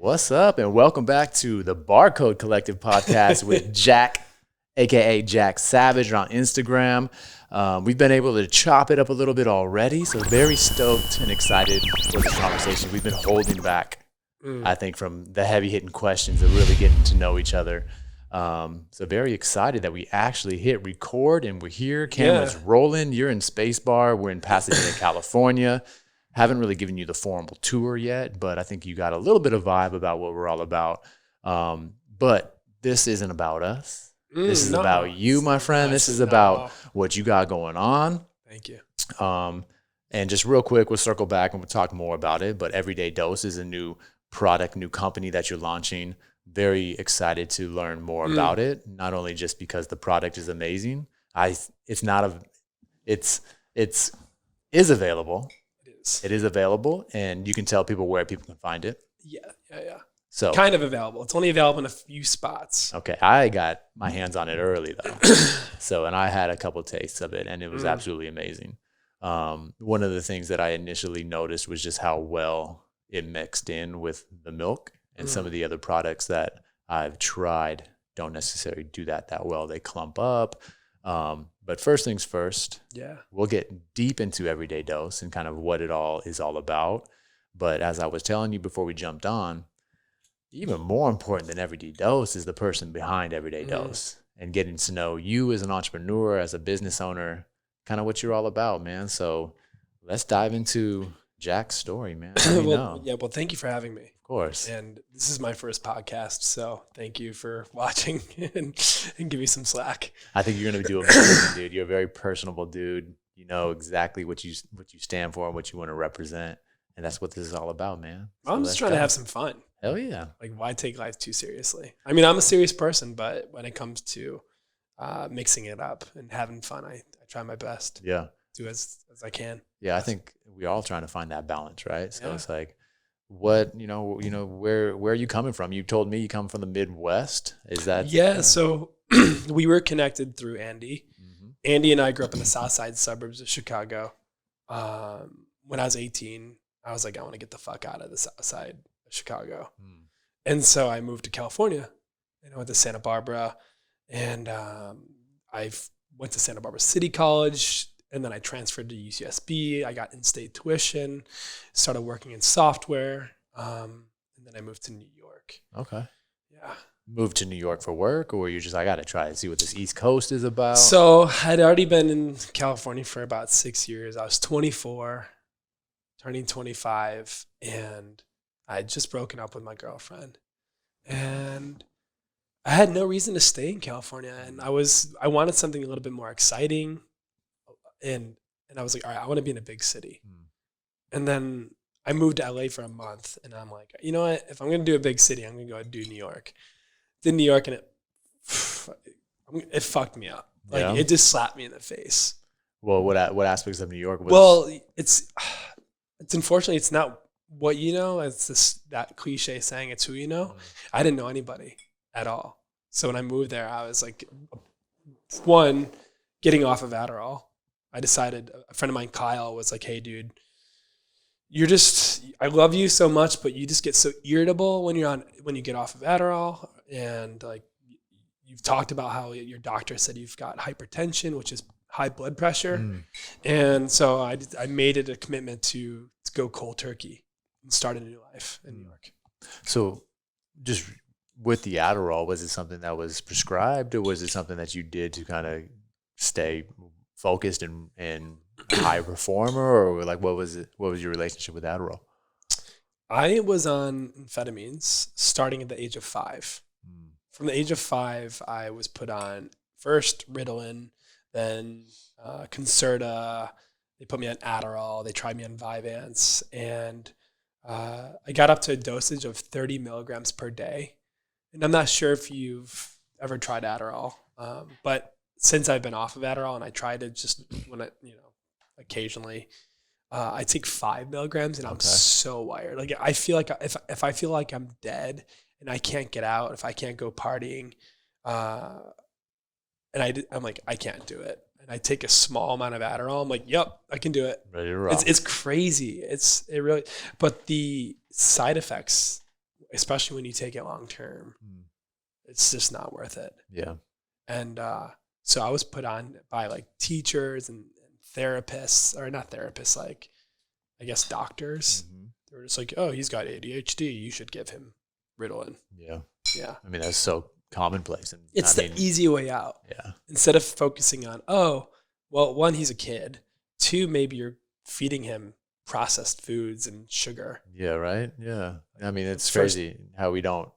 What's up, and welcome back to the Barcode Collective podcast with Jack, aka Jack Savage, on Instagram. We've been able to chop it up a little bit already, so very stoked and excited for this conversation. We've been holding back, I think, from the heavy hitting questions of really getting to know each other. So very excited that we actually hit record and we're here. Camera's rolling. You're in Spacebar. We're in Pasadena, California. Haven't really given you the formal tour yet, but I think you got a little bit of vibe about what we're all about. But this isn't about us. This is about you, my friend. This is about what you got going on. Thank you. And just real quick, we'll circle back and we'll talk more about it. But Everyday Dose is a new product, new company that you're launching. Very excited to learn more about it. Not only just because the product is amazing. It's available. It is available, and you can tell people where people can find it. Yeah. So kind of available. It's only available in a few spots. Okay, I got my hands on it early though. And I had a couple tastes of it, and it was absolutely amazing. One of the things that I initially noticed was just how well it mixed in with the milk, and some of the other products that I've tried don't necessarily do that well. They clump up. But first things first, we'll get deep into Everyday Dose and kind of what it all is all about. But as I was telling you before we jumped on, even more important than Everyday Dose is the person behind Everyday Dose and getting to know you as an entrepreneur, as a business owner, kind of what you're all about, man. So let's dive into Jack's story, man. Well, thank you for having me. Of course. And this is my first podcast, so thank you for watching and give me some slack. I think you're going to do amazing, dude. You're a very personable dude. You know exactly what you stand for and what you want to represent, and that's what this is all about, man. So I'm just trying to have some fun. Hell yeah. Like, why take life too seriously? I mean, I'm a serious person, but when it comes to mixing it up and having fun, I try my best. Yeah. Do as I can. Yeah, I think we're all trying to find that balance, right? So it's like, where are you coming from? You told me you come from the Midwest. Is that? Yeah. So we were connected through Andy. Andy and I grew up in the South Side suburbs of Chicago. When I was 18, I was like, I want to get the fuck out of the South Side of Chicago. And so I moved to California and I went to Santa Barbara, and I went to Santa Barbara City College. And then I transferred to UCSB. I got in-state tuition, started working in software, and then I moved to New York. Okay. Yeah. Moved to New York for work, or were you just, I got to try and see what this East Coast is about? So I'd already been in California for about 6 years. I was 24, turning 25, and I had just broken up with my girlfriend. And I had no reason to stay in California, and I wanted something a little bit more exciting. And I was like, all right, I want to be in a big city. And then I moved to LA for a month, and I'm like, you know what? If I'm going to do a big city, I'm going to go do New York. Did New York, and it fucked me up. Like, it just slapped me in the face. Well, what aspects of New York was? Well, it's unfortunately, it's not what you know. It's that cliche saying, it's who you know. I didn't know anybody at all. So when I moved there, I was like, one, getting off of Adderall. I decided, a friend of mine, Kyle, was like, hey, dude, I love you so much, but you just get so irritable when you get off of Adderall. And like, you've talked about how your doctor said you've got hypertension, which is high blood pressure. And so I made it a commitment to go cold turkey and start a new life in New York. So just with the Adderall, was it something that was prescribed, or was it something that you did to kind of stay focused and high performer, or like what was your relationship with Adderall? I was on amphetamines starting at the age of 5. From the age of 5, I was put on first Ritalin, then Concerta. They put me on Adderall. They tried me on Vyvanse, and I got up to a dosage of 30 milligrams per day. And I'm not sure if you've ever tried Adderall, but since I've been off of Adderall, and I tried it just occasionally, I take 5 milligrams, and I'm so wired. Like, I feel like if I feel like I'm dead and I can't get out, if I can't go partying, I'm like, I can't do it. And I take a small amount of Adderall. I'm like, yep, I can do it. Ready to rock. It's crazy. It really, but the side effects, especially when you take it long term, it's just not worth it. Yeah. And so I was put on by like teachers and therapists, or not therapists, like I guess doctors. They were just like, oh, he's got ADHD. You should give him Ritalin. Yeah. Yeah. I mean, that's so commonplace. And It's the easy way out. Yeah. Instead of focusing on, oh, well, one, he's a kid. Two, maybe you're feeding him processed foods and sugar. Yeah, right? Yeah. I mean, it's crazy how we don't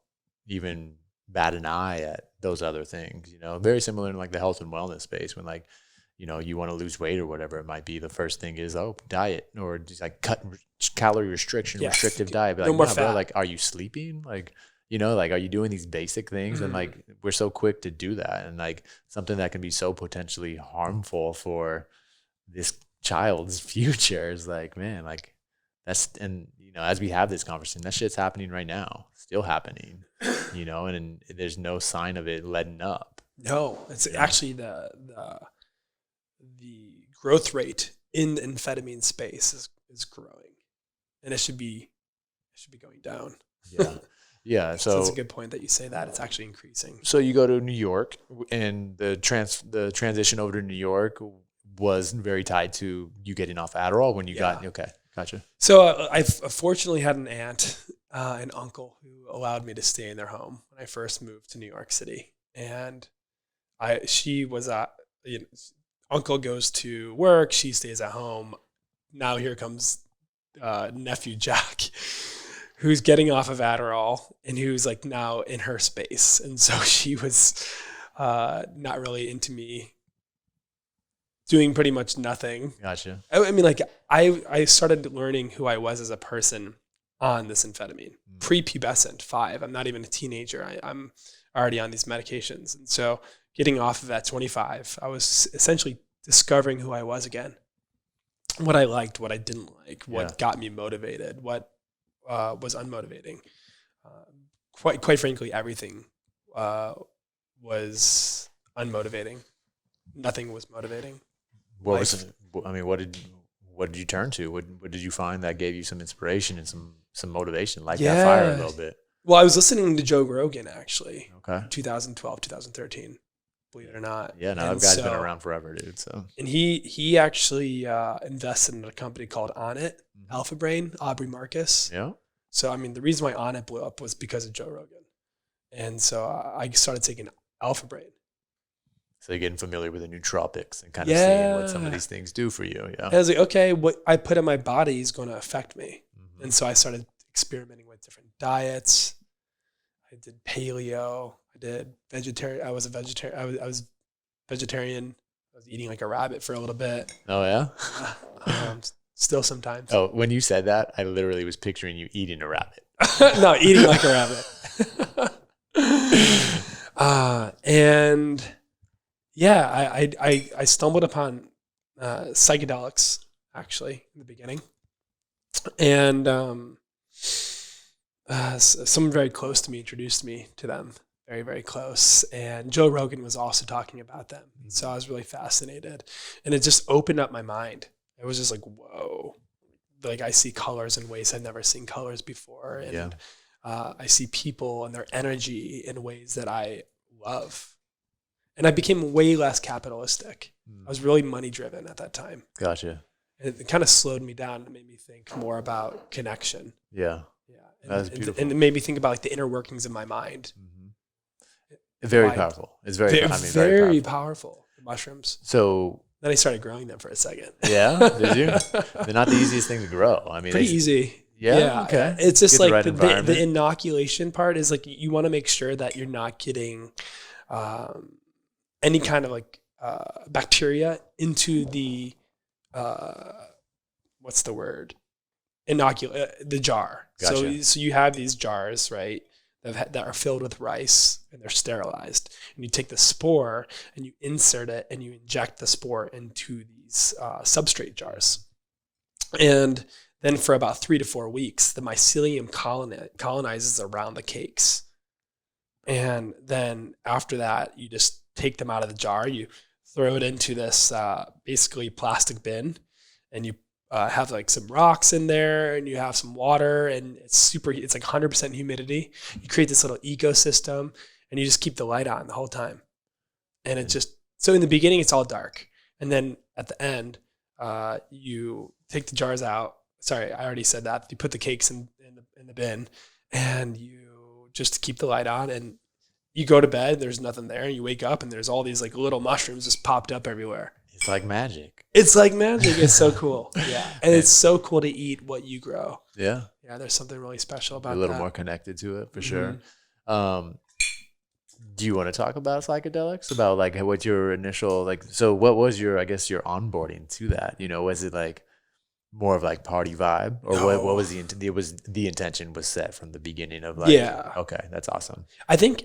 even bat an eye at those other things, you know, very similar in like the health and wellness space when like, you know, you want to lose weight or whatever it might be. The first thing is, oh, diet, or just like cut calorie restriction, restrictive diet. But like, no more no, fat. bro, like, are you sleeping? Like, you know, like, are you doing these basic things? And like, we're so quick to do that. And like something that can be so potentially harmful for this child's future is like, man, like that's, and you know, as we have this conversation, that shit's happening right now, still happening, you know, and there's no sign of it letting up. No, it's actually the growth rate in the amphetamine space is growing, and it should be going down. Yeah. Yeah. So that's a good point that you say that. It's actually increasing. So you go to New York, and the transition over to New York was very tied to you getting off Adderall when you got, okay, gotcha. So I fortunately had an aunt, an uncle who allowed me to stay in their home when I first moved to New York City. And she was uncle goes to work, she stays at home. Now here comes nephew Jack, who's getting off of Adderall and who's like now in her space. And so she was not really into me doing pretty much nothing. Gotcha. I mean, like I started learning who I was as a person on this amphetamine, prepubescent 5. I'm not even a teenager. I'm already on these medications. And so getting off of at 25, I was essentially discovering who I was again, what I liked, what I didn't like, what got me motivated, what was unmotivating. Quite frankly, everything was unmotivating. Nothing was motivating. What was it? I mean, what did you turn to? What did you find that gave you some inspiration and some motivation, light that fire a little bit? Well, I was listening to Joe Rogan actually. Okay. 2012, 2013. Believe it or not. Yeah, no, that guy's been around forever, dude. So. And he actually invested in a company called Onnit, Alpha Brain, Aubrey Marcus. Yeah. So I mean, the reason why Onnit blew up was because of Joe Rogan, and so I started taking Alpha Brain. So you're getting familiar with the nootropics and kind of seeing what some of these things do for you. Yeah. I was like, okay, what I put in my body is going to affect me. And so I started experimenting with different diets. I did paleo. I did vegetarian. I was a vegetarian. I was vegetarian. I was eating like a rabbit for a little bit. Oh, yeah? Still sometimes. Oh, when you said that, I literally was picturing you eating a rabbit. No, eating like a rabbit. And... yeah, I stumbled upon psychedelics actually in the beginning, and someone very close to me introduced me to them, very, very close. And Joe Rogan was also talking about them, so I was really fascinated, and it just opened up my mind. It was just like, whoa, like I see colors in ways I've never seen colors before, and I see people and their energy in ways that I love. And I became way less capitalistic. I was really money driven at that time. Gotcha. And it kind of slowed me down and made me think more about connection. Yeah. Yeah. That's beautiful. And it made me think about like the inner workings of my mind. Very powerful. It's very powerful. The mushrooms. So then I started growing them for a second. Yeah. Did you? They're not the easiest thing to grow. I mean, pretty easy. Yeah. Okay. It's just like the inoculation part is like, you want to make sure that you're not getting, any kind of like bacteria into the what's the word? The jar. Gotcha. So you have these jars, right, that are filled with rice and they're sterilized. And you take the spore and you insert it and you inject the spore into these substrate jars. And then for about 3 to 4 weeks, the mycelium colonizes around the cakes. And then after that, you just take them out of the jar, you throw it into this basically plastic bin, and you have like some rocks in there, and you have some water, and it's like 100% humidity. You create this little ecosystem, and you just keep the light on the whole time. And it just, so in the beginning, it's all dark. And then at the end, you take the jars out. Sorry, I already said that. You put the cakes in the bin, and you just keep the light on, and you go to bed, there's nothing there, and you wake up, and there's all these like little mushrooms just popped up everywhere. It's like magic. It's like magic. It's so cool. Yeah. And it's so cool to eat what you grow. Yeah. Yeah, there's something really special about that. A little more connected to it, for sure. Do you want to talk about psychedelics? About like what your initial, like, so what was your, I guess, your onboarding to that? You know, was it like more of like party vibe, or what was the intention was set from the beginning of like, yeah, okay, that's awesome. I think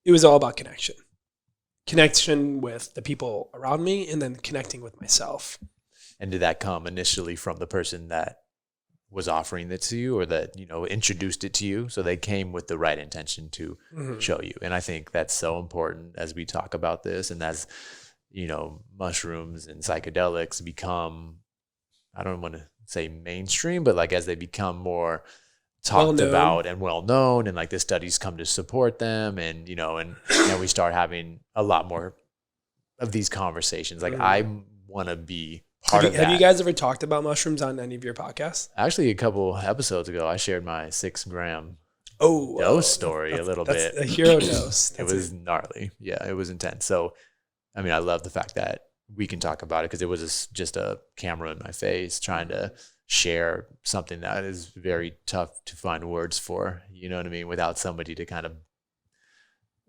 it was all about connection with the people around me, and then connecting with myself. And did that come initially from the person that was offering it to you, or that, you know, introduced it to you? So they came with the right intention to show you. And I think that's so important as we talk about this, and as, you know, mushrooms and psychedelics become, I don't want to say mainstream, but like as they become more talked about and well known, and like the studies come to support them, and, you know, and we start having a lot more of these conversations. Like I want to be part of that. Have you guys ever talked about mushrooms on any of your podcasts? Actually, a couple episodes ago, I shared my 6 gram dose story a little bit. A hero dose. It was gnarly. Yeah, it was intense. So, I mean, I love the fact that we can talk about it, because it was just a camera in my face trying to share something that is very tough to find words for, you know what I mean, without somebody to kind of,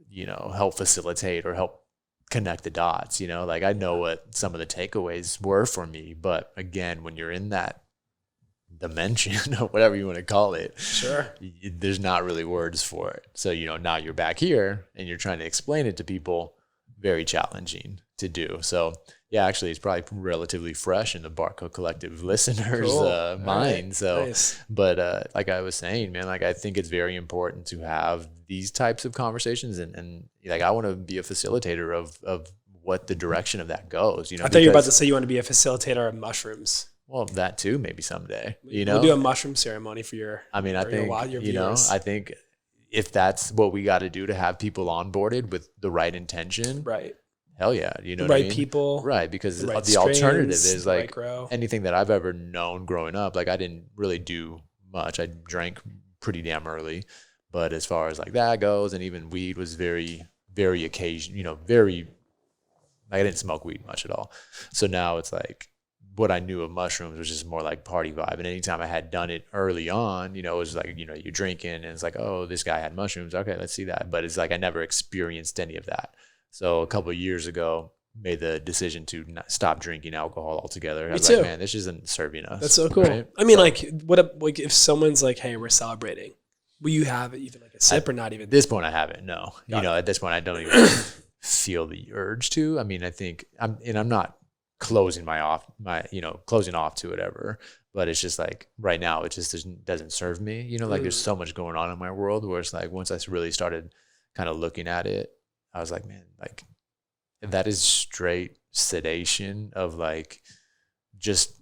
you know, help facilitate or help connect the dots, you know. Like I know what some of the takeaways were for me, but again, when you're in that dimension or whatever you want to call it, sure, there's not really words for it. So, you know, now you're back here and you're trying to explain it to people. Very challenging to do. So yeah, actually it's probably relatively fresh in the Barco Collective listeners' mind. Right. So, nice. But like I was saying, man, like I think it's very important to have these types of conversations, and like I want to be a facilitator of what the direction of that goes. You know, I thought you were about to say you want to be a facilitator of mushrooms. Well, that too, maybe someday. You know, we'll do a mushroom ceremony for your. I mean, I think you know, I think if that's what we got to do to have people onboarded with the right intention, right? Hell yeah, you know, the what right I mean? People, right? Because right the alternative is like right anything that I've ever known growing up. Like I didn't really do much. I drank pretty damn early, but as far as like that goes, and even weed was very, very occasional. You know, very. Like I didn't smoke weed much at all. So now it's like, what I knew of mushrooms was just more like party vibe. And anytime I had done it early on, you know, it was like, you know, you're drinking and it's like, oh, this guy had mushrooms. Okay, let's see that. But it's like I never experienced any of that. So a couple of years ago, made the decision to stop drinking alcohol altogether. I was like, man, this isn't serving us. That's so cool. Right? I mean, like, like if someone's like, hey, we're celebrating, will you have even like a sip or not even? At this point, I haven't. No. You know, at this point, I don't even feel the urge to. I mean, I think I'm not closing off to it ever, but it's just like right now it just doesn't serve me, you know. Like there's so much going on in my world where it's like once I really started kind of looking at it, I was like, man, like that is straight sedation of like just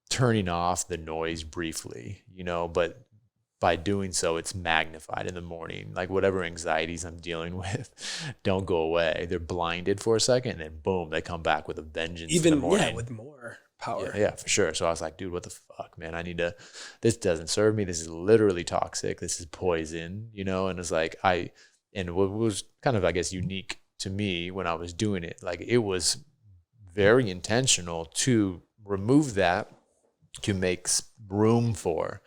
turning off the noise briefly, you know, but by doing so, it's magnified in the morning. Like whatever anxieties I'm dealing with don't go away. They're blinded for a second, and then boom, they come back with a vengeance. Even in the morning. Yeah, with more power. Yeah, for sure. So I was like, dude, what the fuck, man? I need to. This doesn't serve me. This is literally toxic. This is poison, you know. And it's like and what was kind of, I guess, unique to me when I was doing it, like it was very intentional to remove that to make room for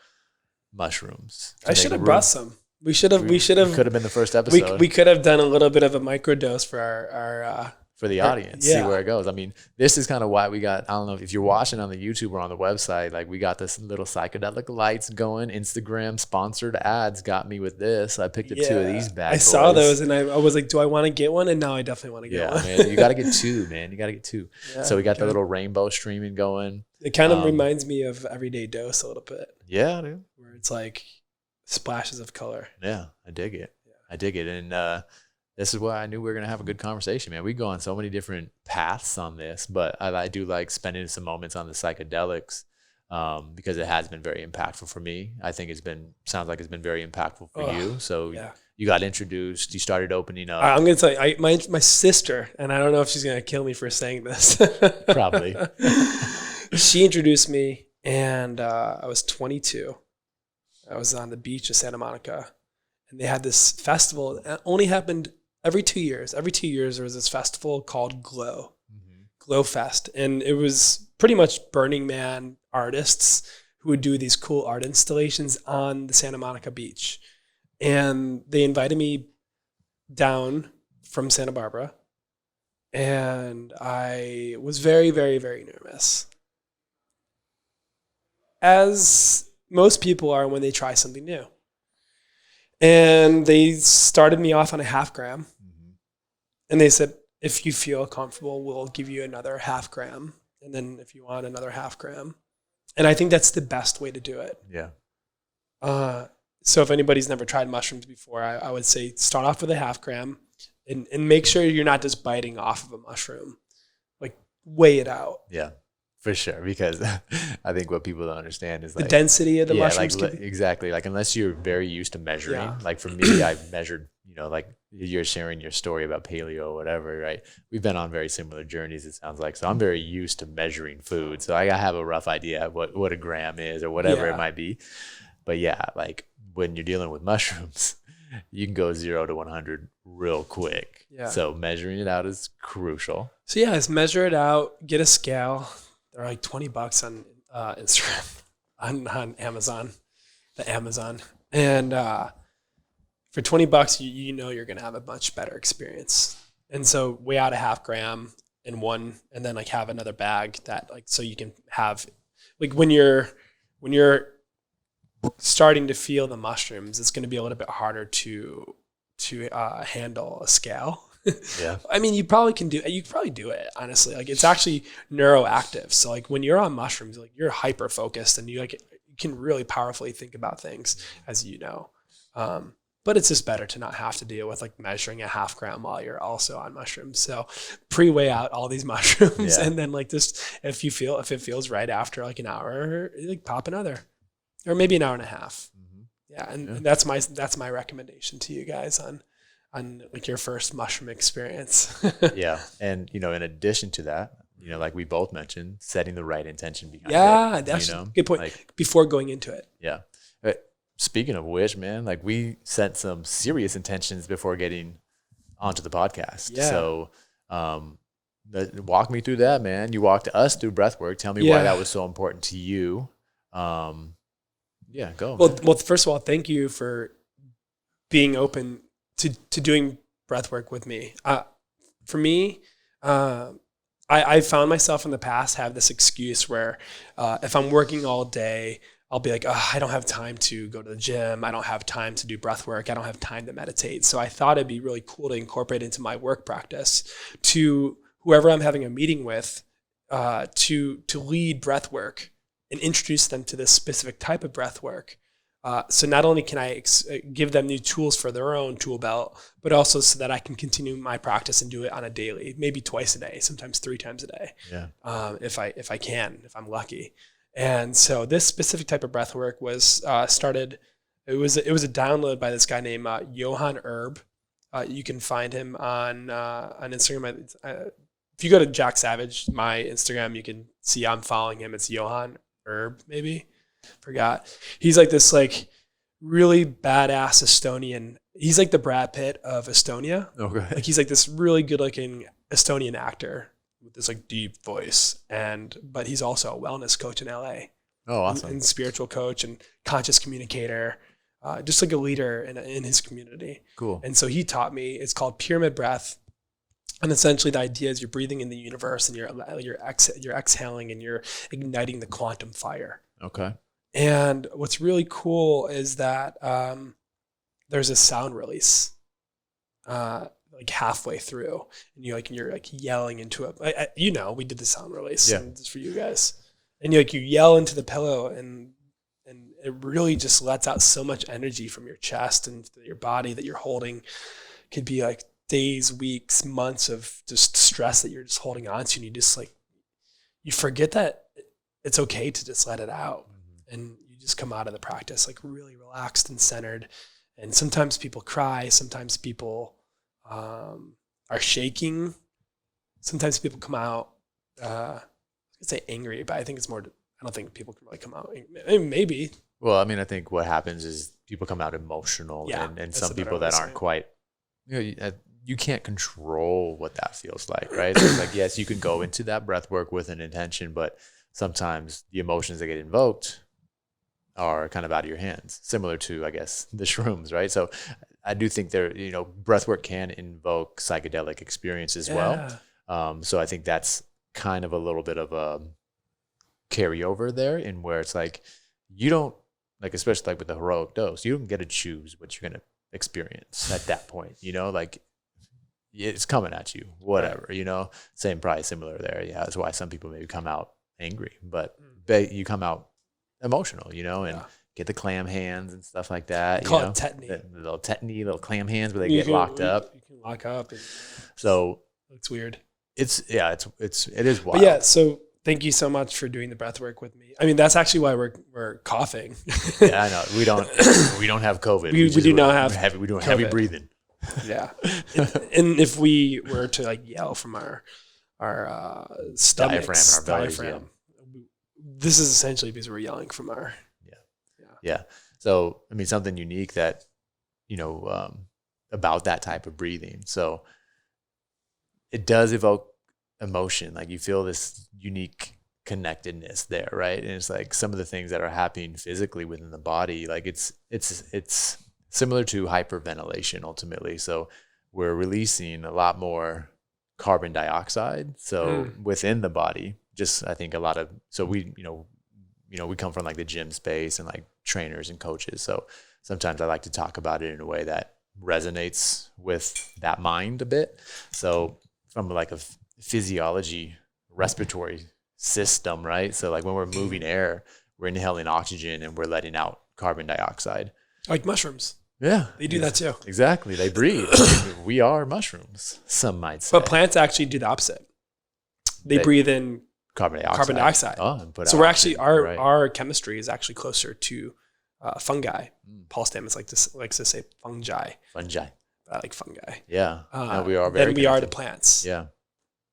mushrooms. I should have brought some. We should have. Could have been the first episode. We could have done a little bit of a microdose for our for the audience, see where it goes. I mean, this is kind of why we got, I don't know if you're watching on the YouTube or on the website, like we got this little psychedelic lights going. Instagram sponsored ads got me with this. I picked up 2 of these bad boys. I saw those and I was like, do I want to get one? And now I definitely want to get one. Man, you got to get 2, man. You got to get 2. Yeah, so we got the little rainbow streaming going. It kind of reminds me of Everyday Dose a little bit. Yeah, dude. Where it's like splashes of color. Yeah, I dig it. Yeah. I dig it. And this is why I knew we were going to have a good conversation, man. We go on so many different paths on this, but I do like spending some moments on the psychedelics because it has been very impactful for me. I think sounds like it's been very impactful for you. So you got introduced, you started opening up. I'm going to tell you, my sister, and I don't know if she's going to kill me for saying this. Probably. She introduced me, and I was 22. I was on the beach of Santa Monica, and they had this festival. It only happened every 2 years. Every 2 years, there was this festival called Glow Fest. And it was pretty much Burning Man artists who would do these cool art installations on the Santa Monica beach. And they invited me down from Santa Barbara. And I was very, very, very nervous. As most people are when they try something new. And they started me off on a 0.5 gram. And they said, if you feel comfortable, we'll give you another 0.5 gram. And then if you want another 0.5 gram. And I think that's the best way to do it. Yeah. So if anybody's never tried mushrooms before, I would say start off with a 0.5 gram and make sure you're not just biting off of a mushroom. Like, weigh it out. Yeah. For sure, because I think what people don't understand is like the density of the mushrooms. Exactly. Like, unless you're very used to measuring, like for me, I measured, like you're sharing your story about paleo or whatever, right? We've been on very similar journeys, it sounds like. So I'm very used to measuring food. So I have a rough idea of what a gram is or whatever it might be. But yeah, like when you're dealing with mushrooms, you can go 0 to 100 real quick. Yeah. So measuring it out is crucial. So yeah, just measure it out, get a scale. They're like $20 on Instagram, on Amazon, the Amazon. And for $20, you know you're going to have a much better experience. And so weigh out a 0.5 gram in one, and then like have another bag that like, so you can have, like when you're starting to feel the mushrooms, it's going to be a little bit harder to handle a scale. Yeah. I mean, you could probably do it, honestly. Like, it's actually neuroactive. So like when you're on mushrooms, like you're hyper focused and you can really powerfully think about things, as you know. But it's just better to not have to deal with like measuring a 0.5 gram while you're also on mushrooms. So pre-weigh out all these mushrooms and then like just if it feels right after like an hour, like pop another, or maybe an hour and a half. Mm-hmm. Yeah. And that's my recommendation to you guys on like your first mushroom experience. Yeah. And, in addition to that, like we both mentioned, setting the right intention behind it. Yeah, that's a good point. Like, before going into it. Yeah. Speaking of which, man, like we set some serious intentions before getting onto the podcast. Yeah. So walk me through that, man. You walked us through breathwork. Tell me why that was so important to you. Go. Well, first of all, thank you for being open to doing breathwork with me. For me, I found myself in the past have this excuse where if I'm working all day, I'll be like, I don't have time to go to the gym. I don't have time to do breath work. I don't have time to meditate. So I thought it'd be really cool to incorporate into my work practice to whoever I'm having a meeting with to lead breath work and introduce them to this specific type of breath work. So not only can I give them new tools for their own tool belt, but also so that I can continue my practice and do it on a daily, maybe twice a day, sometimes 3 times a day. Yeah. If I'm lucky. And so this specific type of breath work was started. It was a download by this guy named Johann Erb. You can find him on Instagram. If you go to Jack Savage, my Instagram, you can see I'm following him. It's Johann Erb, maybe. Forgot. He's like this like really badass Estonian. He's like the Brad Pitt of Estonia. Okay. Like he's like this really good looking Estonian actor with this like deep voice, but he's also a wellness coach in LA. Oh, awesome. And spiritual coach and conscious communicator, just like a leader in his community. Cool. And so he taught me, it's called pyramid breath. And essentially the idea is you're breathing in the universe and you're exhaling and you're igniting the quantum fire. Okay. And what's really cool is that there's a sound release like halfway through, and you're yelling into it. We did the sound release just for you guys, and you yell into the pillow, and it really just lets out so much energy from your chest and your body that you're holding. Could be like days, weeks, months of just stress that you're just holding on to, and you just like, you forget that it's okay to just let it out. And you just come out of the practice like really relaxed and centered. And sometimes people cry. Sometimes people are shaking. Sometimes people come out, I could say angry, but I think it's more, I don't think people can really come out. Maybe. Well, I mean, I think what happens is people come out emotional, and some people that aren't quite, you can't control what that feels like, right? So it's like, yes, you can go into that breath work with an intention, but sometimes the emotions that get invoked are kind of out of your hands, similar to, I guess, the shrooms, right? So I do think breath work can invoke psychedelic experience as well. So I think that's kind of a little bit of a carryover there, in where it's like, you don't, like, especially like with the heroic dose, you don't get to choose what you're going to experience at that point, like it's coming at you, whatever, same probably similar there. Yeah. That's why some people maybe come out angry, but you come out emotional, and get the clam hands and stuff like that. Call it tetany. The little tetany, little clam hands where they get locked up. You can lock up. So it's weird. It is wild. But yeah, so thank you so much for doing the breath work with me. I mean, that's actually why we're coughing. Yeah, I know. We don't have COVID. We do not have heavy. We do heavy breathing. Yeah. And if we were to like yell from our stomachs, diaphragm, this is essentially because we're yelling from our yeah. So I mean, something unique that about that type of breathing. So it does evoke emotion. Like, you feel this unique connectedness there, right? And it's like some of the things that are happening physically within the body, like it's similar to hyperventilation ultimately. So we're releasing a lot more carbon dioxide. So within the body, just, I think a lot of, so we come from like the gym space and like trainers and coaches. So sometimes I like to talk about it in a way that resonates with that mind a bit. So from like a physiology, respiratory system, right? So like when we're moving air, we're inhaling oxygen and we're letting out carbon dioxide. Like mushrooms. Yeah. They do that too. Exactly. They breathe. We are mushrooms, some might say. But plants actually do the opposite. They breathe in carbon dioxide. So we're actually, our chemistry is actually closer to fungi. Paul Stamets likes to say fungi. I like fungi. Yeah. We are very than we are to plants. Yeah.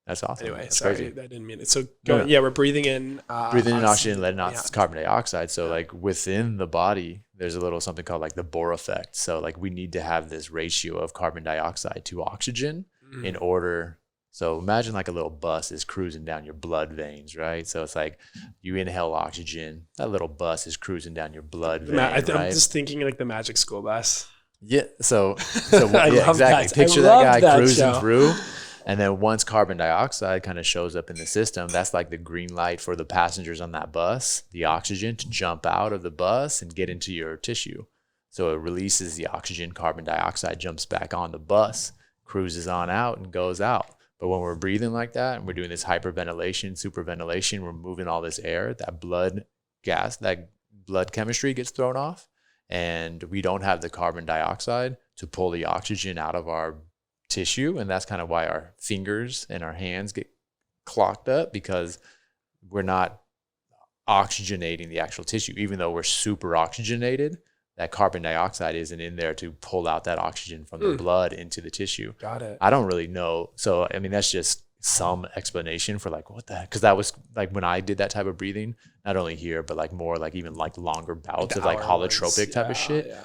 That's awesome. Anyway, That's sorry, crazy. I didn't mean it. So we're breathing in oxygen, letting out carbon dioxide. So like within the body, there's a little something called like the Bohr effect. So like we need to have this ratio of carbon dioxide to oxygen in order. So imagine like a little bus is cruising down your blood veins, right? So it's like you inhale oxygen, that little bus is cruising down your blood vein. I'm just thinking like the Magic School Bus. Yeah. So yeah, exactly. Picture that guy cruising through. And then once carbon dioxide kind of shows up in the system, that's like the green light for the passengers on that bus, the oxygen to jump out of the bus and get into your tissue. So it releases the oxygen, carbon dioxide jumps back on the bus, cruises on out and goes out. But when we're breathing like that and we're doing this hyperventilation, superventilation, we're moving all this air, that blood gas, that blood chemistry gets thrown off, and we don't have the carbon dioxide to pull the oxygen out of our tissue. And that's kind of why our fingers and our hands get clogged up, because we're not oxygenating the actual tissue. Even though we're super oxygenated, that carbon dioxide isn't in there to pull out that oxygen from the blood into the tissue. Got it. I don't really know. So, I mean, that's just some explanation for like, what the heck? Because that was like when I did that type of breathing, not only here, but like more like even like longer bouts of like holotropic type of shit. Yeah.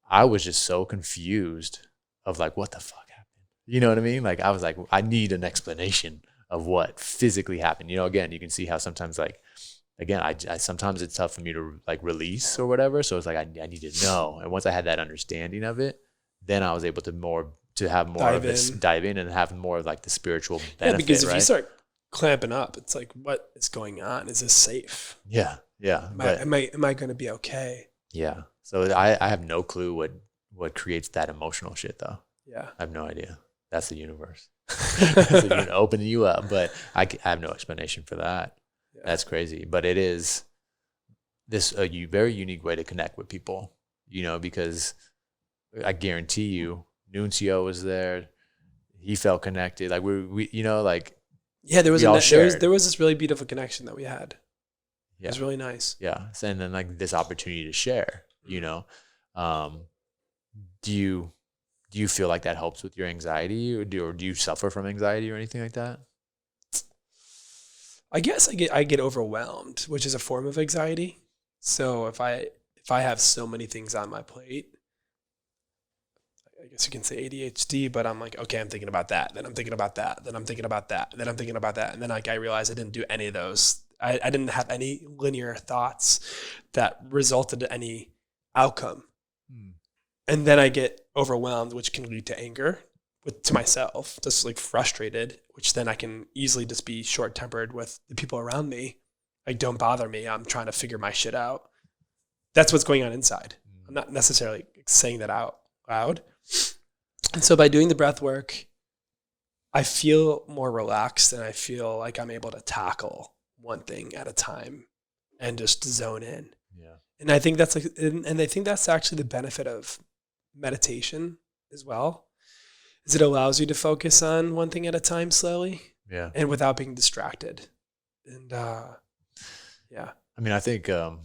I was just so confused of like, what the fuck happened? You know what I mean? Like, I was like, I need an explanation of what physically happened. You know, again, you can see how sometimes like, again, I sometimes it's tough for me to like release or whatever. So it's like, I need to know. And once I had that understanding of it, then I was able to have more of this dive in and have more of like the spiritual benefit. Yeah, because if you start clamping up, it's like, what is going on? Is this safe? Yeah. Yeah. Am I going to be okay? Yeah. So I have no clue what creates that emotional shit though. Yeah. I have no idea. That's the universe. Opening you up, but I have no explanation for that. Yeah. That's crazy. But it is a very unique way to connect with people, you know, because I guarantee you, Nuncio was there, he felt connected. Like we you know, like Yeah, we all shared. there was this really beautiful connection that we had. Yeah. It was really nice. Yeah. And then like this opportunity to share, you know. Do you feel like that helps with your anxiety, or do you suffer from anxiety or anything like that? I guess I get overwhelmed, which is a form of anxiety. So if I have so many things on my plate, I guess you can say ADHD, but I'm like, okay, I'm thinking about that, then I'm thinking about that, then I'm thinking about that, then I'm thinking about that, and then like I realized I didn't do any of those. I didn't have any linear thoughts that resulted in any outcome. And then I get overwhelmed, which can lead to anger to myself, just like frustrated, which then I can easily just be short-tempered with the people around me. Like, don't bother me. I'm trying to figure my shit out. That's what's going on inside. I'm not necessarily saying that out loud. And so by doing the breath work, I feel more relaxed and I feel like I'm able to tackle one thing at a time and just zone in. Yeah. And I think that's like, and I think that's actually the benefit of meditation as well, is it allows you to focus on one thing at a time slowly. Yeah. And without being distracted. And yeah. I mean, I think I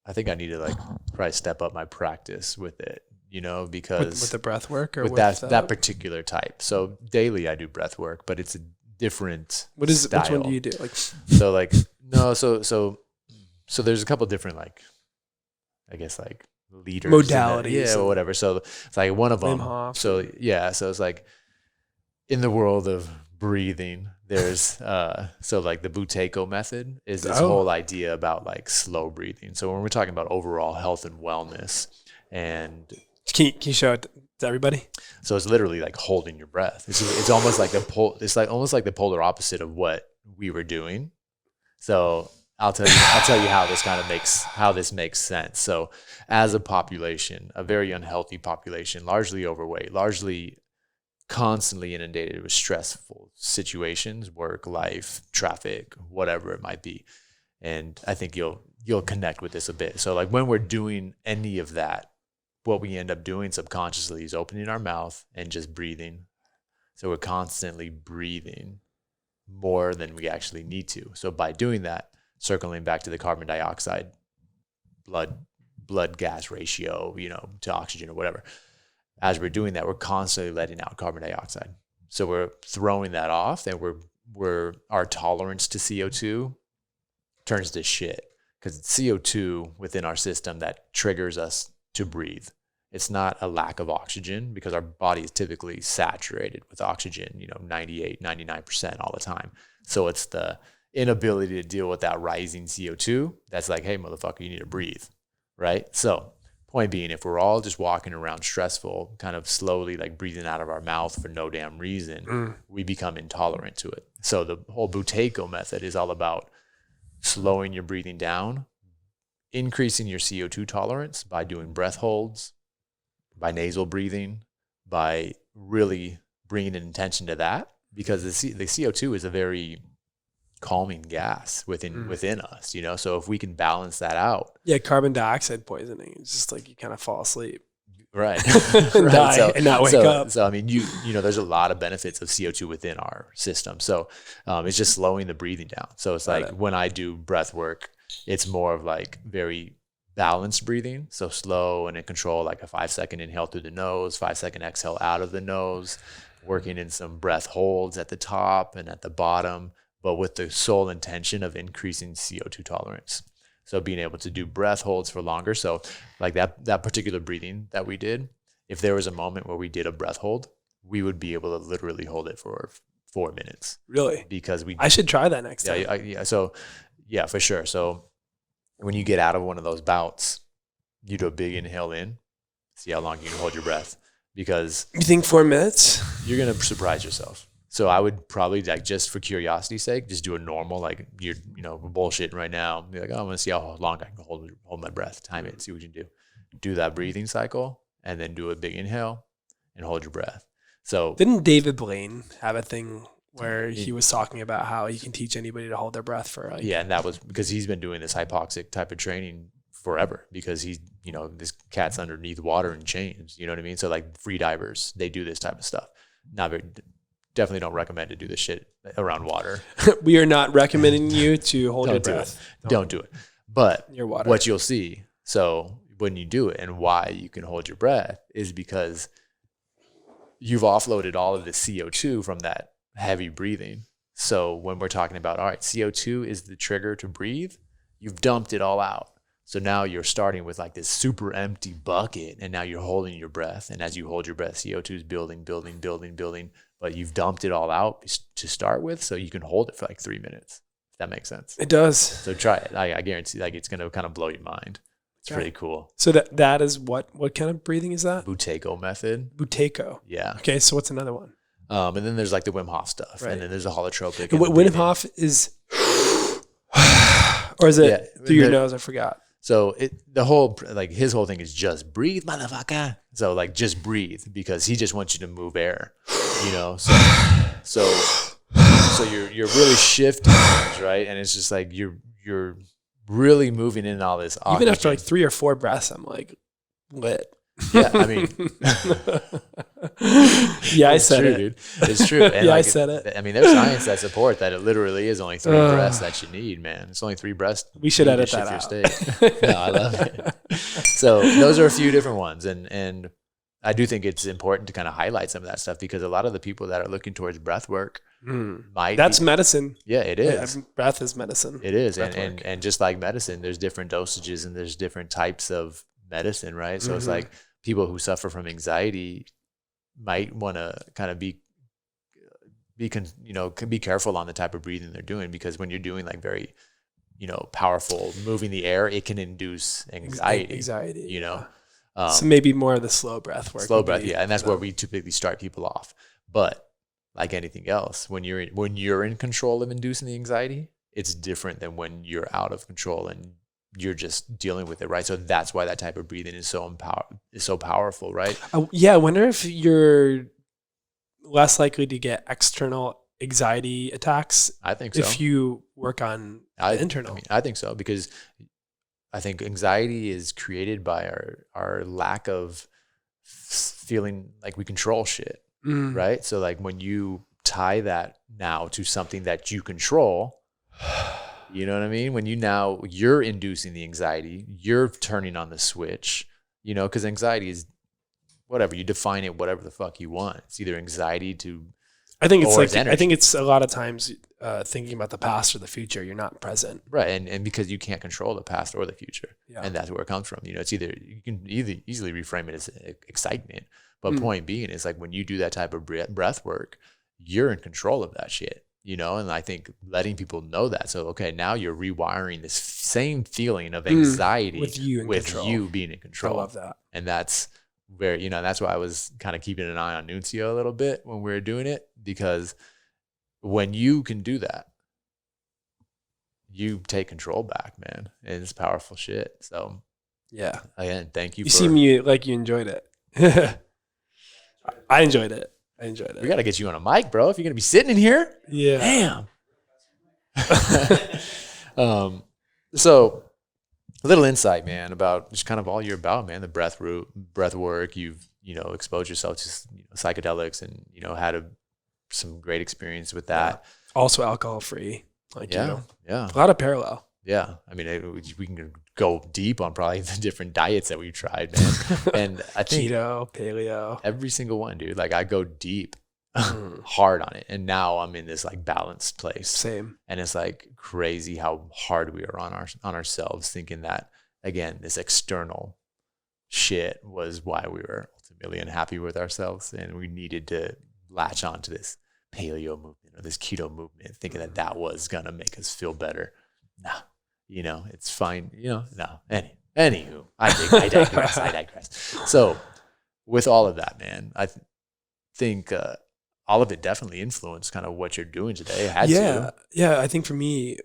need to like probably step up my practice with it, you know, because with the breath work or with that particular type. So daily I do breath work, but it's a different style. Which one do you do? Like so like no, so there's a couple different like I guess like leaders modalities or whatever. So it's like one of them. So yeah, so it's like in the world of breathing, there's so like the Buteyko method is this whole idea about like slow breathing. So when we're talking about overall health and wellness, and can you show it to everybody? So it's literally like holding your breath. It's almost like almost like the polar opposite of what we were doing. So I'll tell you how this makes sense. So as a population, a very unhealthy population, largely overweight, largely constantly inundated with stressful situations, work, life, traffic, whatever it might be. And I think you'll connect with this a bit. So like when we're doing any of that, what we end up doing subconsciously is opening our mouth and just breathing. So we're constantly breathing more than we actually need to. So by doing that, circling back to the carbon dioxide blood gas ratio, you know, to oxygen or whatever. As we're doing that, we're constantly letting out carbon dioxide. So we're throwing that off, and our tolerance to CO2 turns to shit, because it's CO2 within our system that triggers us to breathe. It's not a lack of oxygen, because our body is typically saturated with oxygen, you know, 98, 99% all the time. So it's the inability to deal with that rising CO2 that's like, hey, motherfucker, you need to breathe, right? So point being, if we're all just walking around stressful, kind of slowly like breathing out of our mouth for no damn reason, we become intolerant to it. So the whole Buteyko method is all about slowing your breathing down, increasing your CO2 tolerance by doing breath holds, by nasal breathing, by really bringing an intention to that, because the CO2 is a very calming gas within us, you know. So if we can balance that out, carbon dioxide poisoning, it's just like you kind of fall asleep, right? And die and not wake up. So I mean, you know, there's a lot of benefits of CO2 within our system. So it's just slowing the breathing down. So it's like when I do breath work, it's more of like very balanced breathing, so slow and in control, like a 5-second inhale through the nose, 5-second exhale out of the nose, working in some breath holds at the top and at the bottom, but with the sole intention of increasing CO2 tolerance. So being able to do breath holds for longer. So like that particular breathing that we did, if there was a moment where we did a breath hold, we would be able to literally hold it for 4 minutes. Really? Because I should try that next time. Yeah. So yeah, for sure. So when you get out of one of those bouts, you do a big inhale in, see how long you can hold your breath, because you think 4 minutes? You're going to surprise yourself. So I would probably, like, just for curiosity's sake, just do a normal, like, you're, you know, bullshitting right now. Be like, oh, I want to see how long I can hold my breath. Time it, see what you can do. Do that breathing cycle, and then do a big inhale and hold your breath. So didn't David Blaine have a thing where he was talking about how he can teach anybody to hold their breath for like... Yeah, and that was because he's been doing this hypoxic type of training forever, because he's, you know, this cat's underneath water in chains, you know what I mean? So like free divers, they do this type of stuff. Definitely don't recommend to do this shit around water. We are not recommending you to hold your breath. Don't do it. But Your water. what you'll see, so when you do it and why you can hold your breath is because you've offloaded all of the CO2 from that heavy breathing. So when we're talking about, all right, CO2 is the trigger to breathe, you've dumped it all out. So now you're starting with like this super empty bucket, and now you're holding your breath. And as you hold your breath, CO2 is building, but you've dumped it all out to start with, so you can hold it for like 3 minutes. If that makes sense. It does. So try it. I guarantee like it's going to kind of blow your mind. It's pretty cool. So that is what kind of breathing is that? Buteyko method. Buteyko. Yeah. Okay, so what's another one? And then there's like the Wim Hof stuff, right. And then there's the holotropic. And Wim Hof is, or is it through your nose? I forgot. So his whole thing is just breathe, motherfucker. So like just breathe, because he just wants you to move air, you know. So you're really shifting things, right? And it's just like you're really moving in all this oxygen. Even after like 3 or 4 breaths, I'm like lit. Yeah, I mean, yeah, I said it, dude. It's true. And yeah, I said it. I mean, there's science that support that it literally is only 3 breaths that you need, man. It's only 3 breaths. We should edit that out. No, I love it. So those are a few different ones, and I do think it's important to kind of highlight some of that stuff, because a lot of the people that are looking towards breath work that's medicine. Yeah, it is. Yeah, breath is medicine. It is, and just like medicine, there's different dosages and there's different types of medicine, right? So it's like people who suffer from anxiety might want to kind of be careful on the type of breathing they're doing, because when you're doing like very, powerful moving the air, it can induce anxiety. You know, so maybe more of the slow breath work. Slow breath, yeah, and that's where we typically start people off. But like anything else, when you're in control of inducing the anxiety, it's different than when you're out of control and you're just dealing with it, right? So that's why that type of breathing is so powerful, right? Yeah, I wonder if you're less likely to get external anxiety attacks. I think so. If you work on internal. I think so, because I think anxiety is created by our lack of feeling like we control shit, right? So like when you tie that now to something that you control, you know what I mean? When you're inducing the anxiety, you're turning on the switch, because anxiety is whatever, you define it, whatever the fuck you want. It's either anxiety to, I think it's a lot of times thinking about the past or the future. You're not present. Right. And because you can't control the past or the future. Yeah. And that's where it comes from. It's either, you can easily reframe it as excitement. But point being is like when you do that type of breath work, you're in control of that shit. And I think letting people know that. So, okay, now you're rewiring this same feeling of anxiety with you being in control. I love that. And that's where, that's why I was kind of keeping an eye on Nuncio a little bit when we were doing it, because when you can do that, you take control back, man. And it's powerful shit. So, yeah. Again, thank you. You seem like you enjoyed it. I enjoyed it. We got to get you on a mic, bro, if you're going to be sitting in here. Yeah. Damn. So a little insight, man, about just kind of all you're about, man, the breath work. You've, exposed yourself to psychedelics and, had some great experience with that. Yeah. Also alcohol free. Yeah. A lot of parallel. Yeah. I mean, we can go deep on probably the different diets that we've tried, man. And I think keto, paleo, every single one, dude. Like I go deep hard on it. And now I'm in this like balanced place. Same. And it's like crazy how hard we are on ourselves, thinking that, again, this external shit was why we were ultimately unhappy with ourselves. And we needed to latch on to this paleo movement or this keto movement, thinking that was going to make us feel better. Nah. It's fine. No. Anywho, I digress. So with all of that, man, I think all of it definitely influenced kind of what you're doing today. It had to. Yeah. I think for me,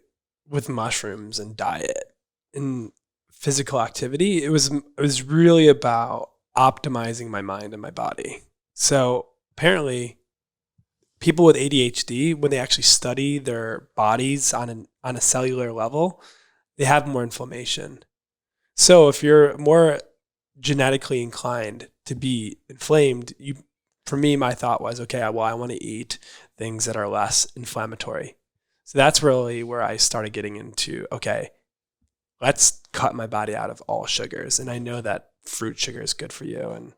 with mushrooms and diet and physical activity, it was really about optimizing my mind and my body. So apparently, people with ADHD, when they actually study their bodies on a cellular level, they have more inflammation. So if you're more genetically inclined to be inflamed, for me, my thought was, okay, well, I want to eat things that are less inflammatory. So that's really where I started getting into, okay, let's cut my body out of all sugars. And I know that fruit sugar is good for you, and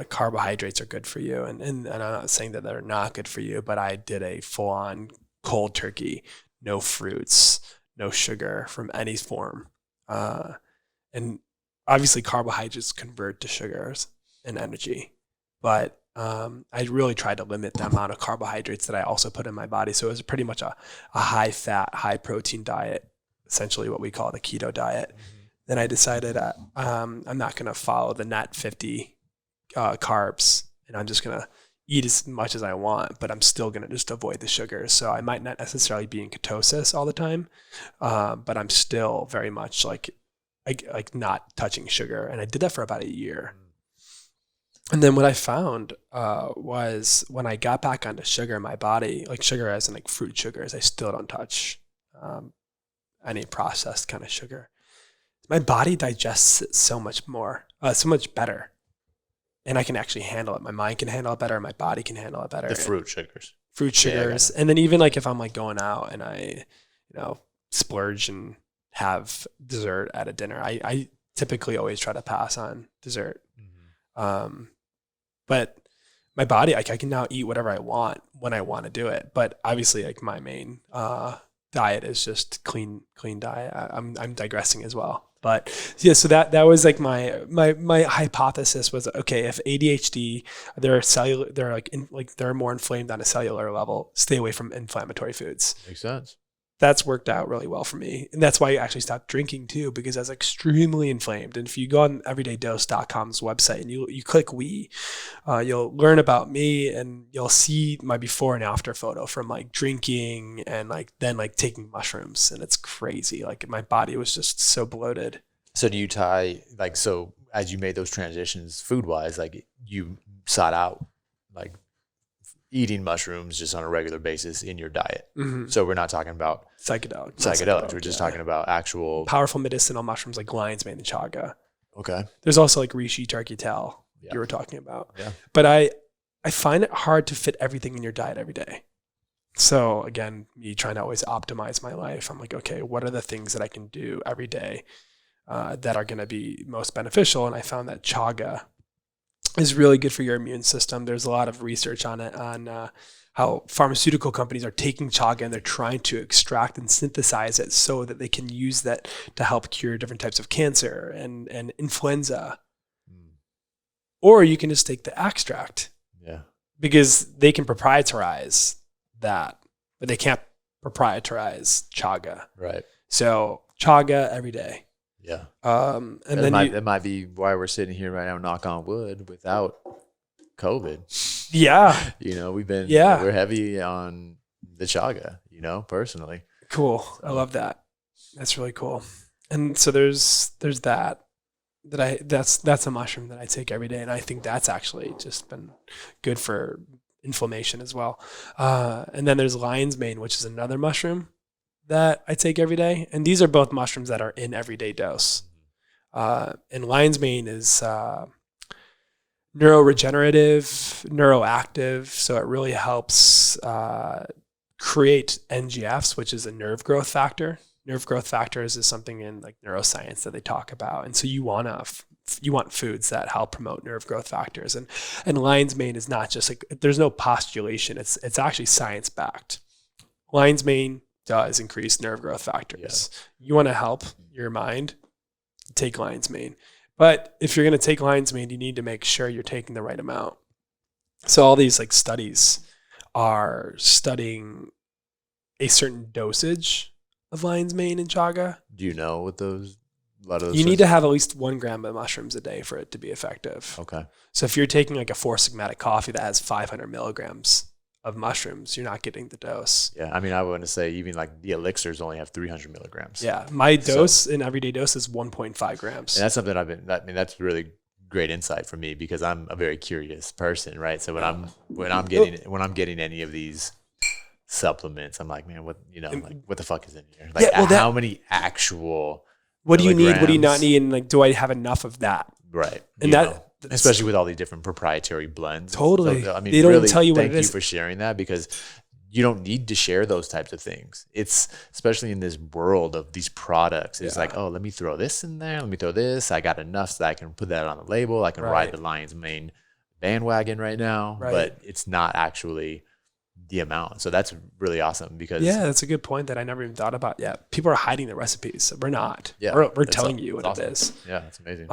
carbohydrates are good for you. And I'm not saying that they're not good for you, but I did a full-on cold turkey, no fruits, no sugar from any form. And obviously carbohydrates convert to sugars and energy, but I really tried to limit the amount of carbohydrates that I also put in my body. So it was pretty much a high fat, high protein diet, essentially what we call the keto diet. Mm-hmm. Then I decided I'm not going to follow the net 50 carbs, and I'm just going to eat as much as I want, but I'm still going to just avoid the sugars. So I might not necessarily be in ketosis all the time, but I'm still very much like not touching sugar. And I did that for about a year. And then what I found was when I got back onto sugar in my body, like sugar as in like fruit sugars, I still don't touch any processed kind of sugar. My body digests it so much more, so much better. And I can actually handle it. My mind can handle it better. My body can handle it better. The fruit sugars. Fruit sugars. Yeah, and then even like if I'm like going out and I, splurge and have dessert at a dinner, I typically always try to pass on dessert. Mm-hmm. But my body, like I can now eat whatever I want when I want to do it. But obviously like my main diet is just clean diet. I'm digressing as well. But yeah, so that was like my hypothesis was, okay, if ADHD, they're more inflamed on a cellular level, stay away from inflammatory foods. Makes sense. That's worked out really well for me. And that's why I actually stopped drinking too, because I was extremely inflamed. And if you go on everydaydose.com's website and you click we, you'll learn about me, and you'll see my before and after photo from like drinking and then taking mushrooms. And it's crazy. Like my body was just so bloated. So do you tie, so as you made those transitions food wise, like you sought out like eating mushrooms just on a regular basis in your diet. Mm-hmm. So we're not talking about psychedelics. We're just talking about actual powerful medicinal mushrooms like lion's mane and chaga. Okay. There's also like reishi, turkey tail you were talking about. Yeah. But I find it hard to fit everything in your diet every day. So again, me trying to always optimize my life, I'm like, okay, what are the things that I can do every day that are going to be most beneficial? And I found that chaga is really good for your immune system. There's a lot of research on it, on how pharmaceutical companies are taking chaga and they're trying to extract and synthesize it so that they can use that to help cure different types of cancer and influenza. Or you can just take the extract. Yeah. Because they can proprietarize that, but they can't proprietarize chaga. Right. So chaga every day. Yeah. And that might be why we're sitting here right now, knock on wood, without COVID. Yeah. We're heavy on the chaga, personally. Cool. So. I love that. That's really cool. And so there's that's a mushroom that I take every day. And I think that's actually just been good for inflammation as well. And then there's lion's mane, which is another mushroom that I take every day. And these are both mushrooms that are in everyday dose. And lion's mane is neuroregenerative, neuroactive. So it really helps create NGFs, which is a nerve growth factor. Nerve growth factors is something in like neuroscience that they talk about. And so you want foods that help promote nerve growth factors. And lion's mane is not just like, there's no postulation. It's actually science backed. Lion's mane does increase nerve growth factors. Yeah. You want to help your mind, take lion's mane. But if you're going to take lion's mane, you need to make sure you're taking the right amount. So all these like studies are studying a certain dosage of lion's mane and chaga. Do you know what those? A lot of those you need to have at least 1 gram of mushrooms a day for it to be effective. Okay. So if you're taking like a 4-sigmatic coffee that has 500 milligrams of mushrooms, you're not getting the dose. Yeah, I mean, I want to say even like the elixirs only have 300 milligrams. Yeah, my dose in everyday dose is 1.5 grams. And that's something that's really great insight for me because I'm a very curious person, right? So when I'm getting any of these supplements, I'm like, man, what the fuck is in here? Like, how many actual? What do you need? What do you not need? And like, do I have enough of that? Right. And especially with all these different proprietary blends. Totally. So, I mean, They don't really, tell you what thank it you is. for sharing that, because you don't need to share those types of things. It's especially in this world of these products. It's like, oh, let me throw this in there. Let me throw this. I got enough so that I can put that on the label. I can ride the Lion's Mane bandwagon right now, but it's not actually the amount. So that's really awesome, because that's a good point that I never even thought about yet. People are hiding the recipes. We're not. Yeah, we're telling you what awesome. it is. Yeah, that's amazing.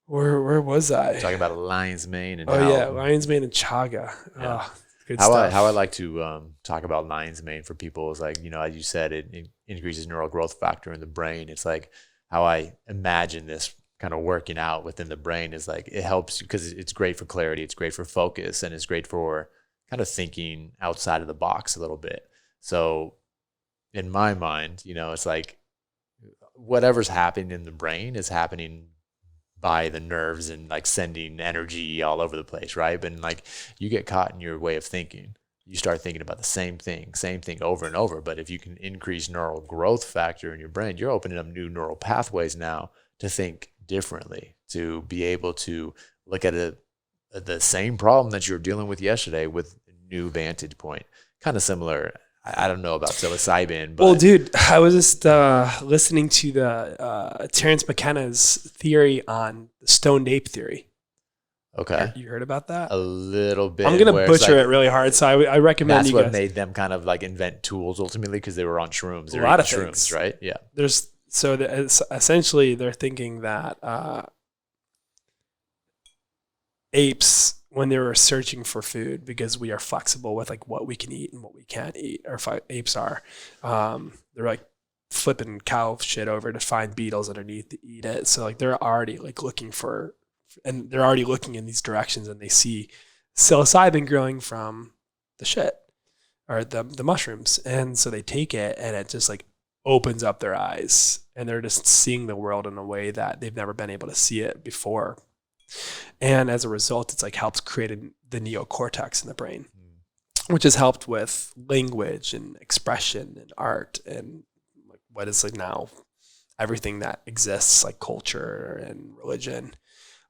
Where was I? Talking about Lion's Mane and Lion's Mane and chaga. Yeah. Good how stuff. I like to talk about Lion's Mane for people is like, as you said, it increases neural growth factor in the brain. It's like how I imagine this kind of working out within the brain is like, it helps because it's great for clarity, it's great for focus, and it's great for kind of thinking outside of the box a little bit. So in my mind, it's like whatever's happening in the brain is happening by the nerves and like sending energy all over the place, right? But like you get caught in your way of thinking, you start thinking about the same thing over and over. But if you can increase neural growth factor in your brain, you're opening up new neural pathways now to think differently, to be able to look at the same problem that you were dealing with yesterday with a new vantage point. Kind of similar. I don't know about psilocybin, but dude, I was just listening to the Terence McKenna's theory on the stoned ape theory. Okay, you heard about that? A little bit. I'm gonna butcher it really hard, so I recommend. That's you what guys. made them kind of like invent tools ultimately, because they were on shrooms. A lot of shrooms, things, right? Yeah. Essentially they're thinking that apes, when they were searching for food, because we are flexible with like what we can eat and what we can't eat, or apes are, they're like flipping cow shit over to find beetles underneath to eat it. So like they're already like looking in these directions, and they see psilocybin growing from the shit or the mushrooms, and so they take it, and it just like opens up their eyes, and they're just seeing the world in a way that they've never been able to see it before. And as a result, it's like helps create the neocortex in the brain, which has helped with language and expression and art and like what is like now everything that exists, like culture and religion,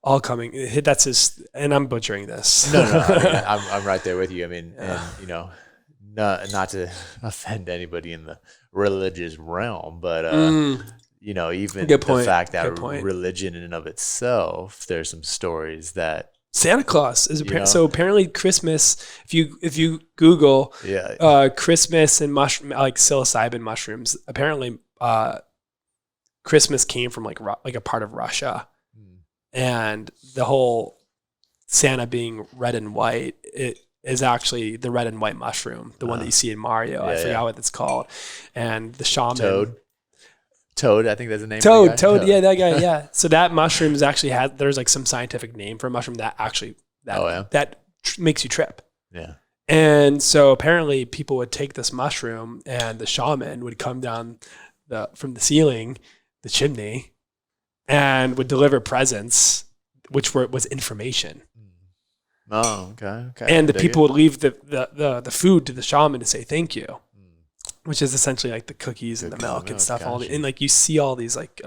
all coming. That's his, and I'm butchering this. No, I mean, I'm right there with you. I mean, and not to offend anybody in the religious realm, but even the fact that religion in and of itself, there's some stories that Santa Claus is so apparently Christmas. If you Google Christmas and mushroom, like psilocybin mushrooms, apparently Christmas came from like a part of Russia, and the whole Santa being red and white, it is actually the red and white mushroom, the one that you see in Mario. I forgot what it's called, and the shaman. Toad, I think that's the name. Toad, yeah, that guy, yeah. So that mushroom is actually there's like some scientific name for a mushroom that actually makes you trip. Yeah. And so apparently people would take this mushroom, and the shaman would come down from the ceiling, the chimney, and would deliver presents, which was information. Oh, okay. And the people would leave the food to the shaman to say thank you. Which is essentially like the cookies and the milk and stuff. And like you see all these like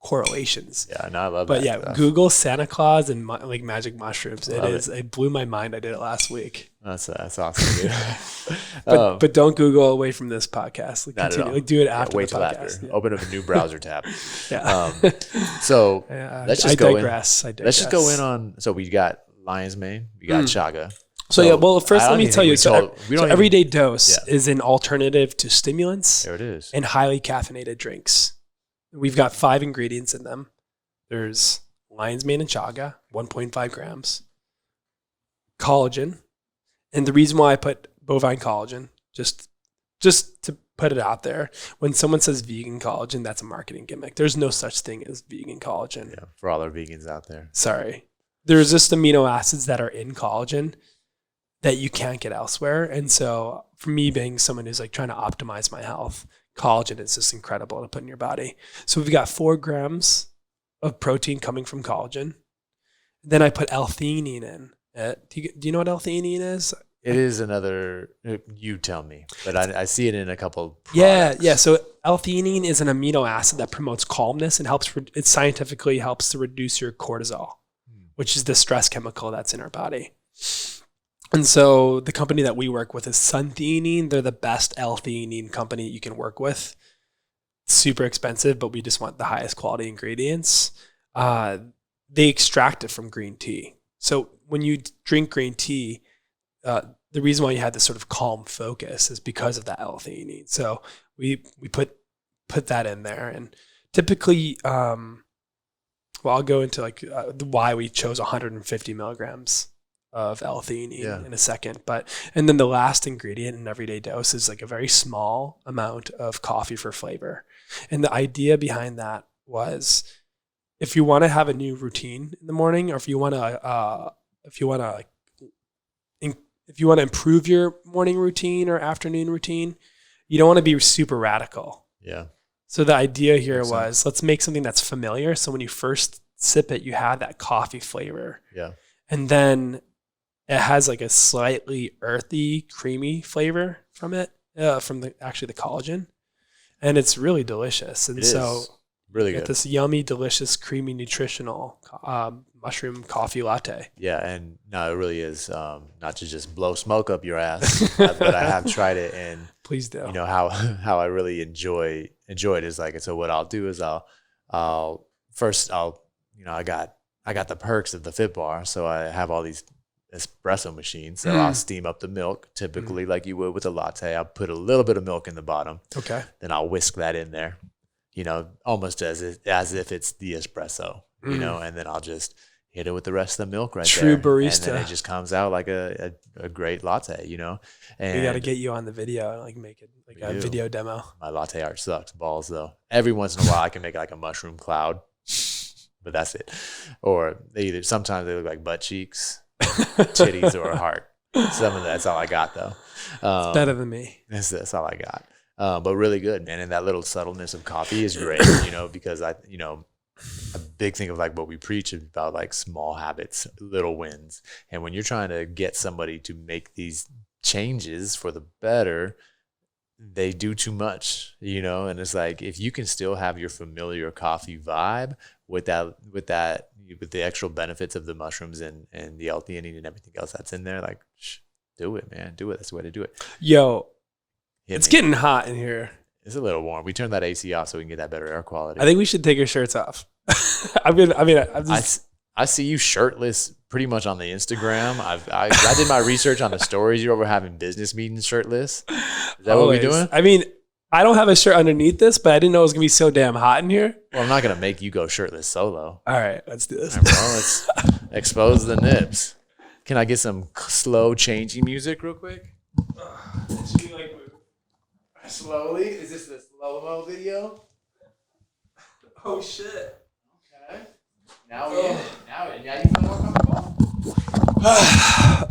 correlations. Yeah, no, I love that. But yeah, stuff. Google Santa Claus and like magic mushrooms. It blew my mind. I did it last week. That's awesome, dude. but don't Google away from this podcast. Like, not at all. Like do it after wait the till podcast. after. Yeah. Open up a new browser tab. So let's just go in. Let's just go in on. So we got Lion's Mane. We got chaga. So first let me tell you. Everyday Dose is an alternative to stimulants. There it is. And highly caffeinated drinks. We've got 5 ingredients in them. There's Lion's Mane and chaga, 1.5 grams. Collagen. And the reason why I put bovine collagen, just to put it out there, when someone says vegan collagen, that's a marketing gimmick. There's no such thing as vegan collagen. Yeah, for all our vegans out there. Sorry. There's just amino acids that are in collagen that you can't get elsewhere. And so for me, being someone who's like trying to optimize my health, collagen is just incredible to put in your body. So we've got 4 grams of protein coming from collagen. Then I put L-theanine in it. Do you know what L-theanine is? It is another, you tell me, but I see it in a couple products. Yeah. So L-theanine is an amino acid that promotes calmness and it scientifically helps to reduce your cortisol, which is the stress chemical that's in our body. And so the company that we work with is Suntheanine. They're the best L-theanine company you can work with. It's super expensive, but we just want the highest quality ingredients. They extract it from green tea. So when you drink green tea, the reason why you had this sort of calm focus is because of that L-theanine. So we put that in there, and typically, I'll go into like why we chose 150 milligrams of L-theanine in a second. And then the last ingredient in everyday dose is like a very small amount of coffee for flavor. And the idea behind that was, if you want to have a new routine in the morning, or if you want to improve your morning routine or afternoon routine, you don't want to be super radical. Yeah. So the idea here was, let's make something that's familiar. So when you first sip it, you have that coffee flavor. Yeah. And then it has like a slightly earthy, creamy flavor from it, from the collagen. And it's really delicious. And so really you good. get this yummy, delicious, creamy, nutritional mushroom coffee latte. Yeah, and no, it really is not to just blow smoke up your ass, but I have tried it, and please do. You know how I really enjoy it is like, so what I'll do is I'll I got the perks of the Fit Bar, so I have all these espresso machines, so I'll steam up the milk typically like you would with a latte. I'll put a little bit of milk in the bottom. Okay. Then I'll whisk that in there, almost as if it's the espresso, and then I'll just hit it with the rest of the milk right there. True barista. And then it just comes out like a great latte, And we got to get you on the video, like make it like a video demo. My latte art sucks balls though. Every once in a while I can make like a mushroom cloud, but that's it. Or sometimes they look like butt cheeks, titties, or a heart. That's all I got though. It's better than me. That's all I got. But really good, man. And that little subtleness of coffee is great, because a big thing of like what we preach about, like small habits, little wins. And when you're trying to get somebody to make these changes for the better, they do too much, and it's like, if you can still have your familiar coffee vibe with the extra benefits of the mushrooms and the L-theanine and everything else that's in there, like, do it, man. Do it. That's the way to do it. Yo, it's getting hot in here. It's a little warm. We turned that AC off so we can get that better air quality. I think we should take our shirts off. I see you shirtless pretty much on the Instagram. I did my research on the stories. You're over having business meetings shirtless. Is that Always. what we're doing? I mean, I don't have a shirt underneath this, but I didn't know it was gonna be so damn hot in here. Well, I'm not gonna make you go shirtless solo. All right, let's do this. All right, bro, let's expose the nips. Can I get some slow changing music real quick? It should be like slowly. Is this the slow-mo video? Oh shit. Okay. Now you feel more comfortable?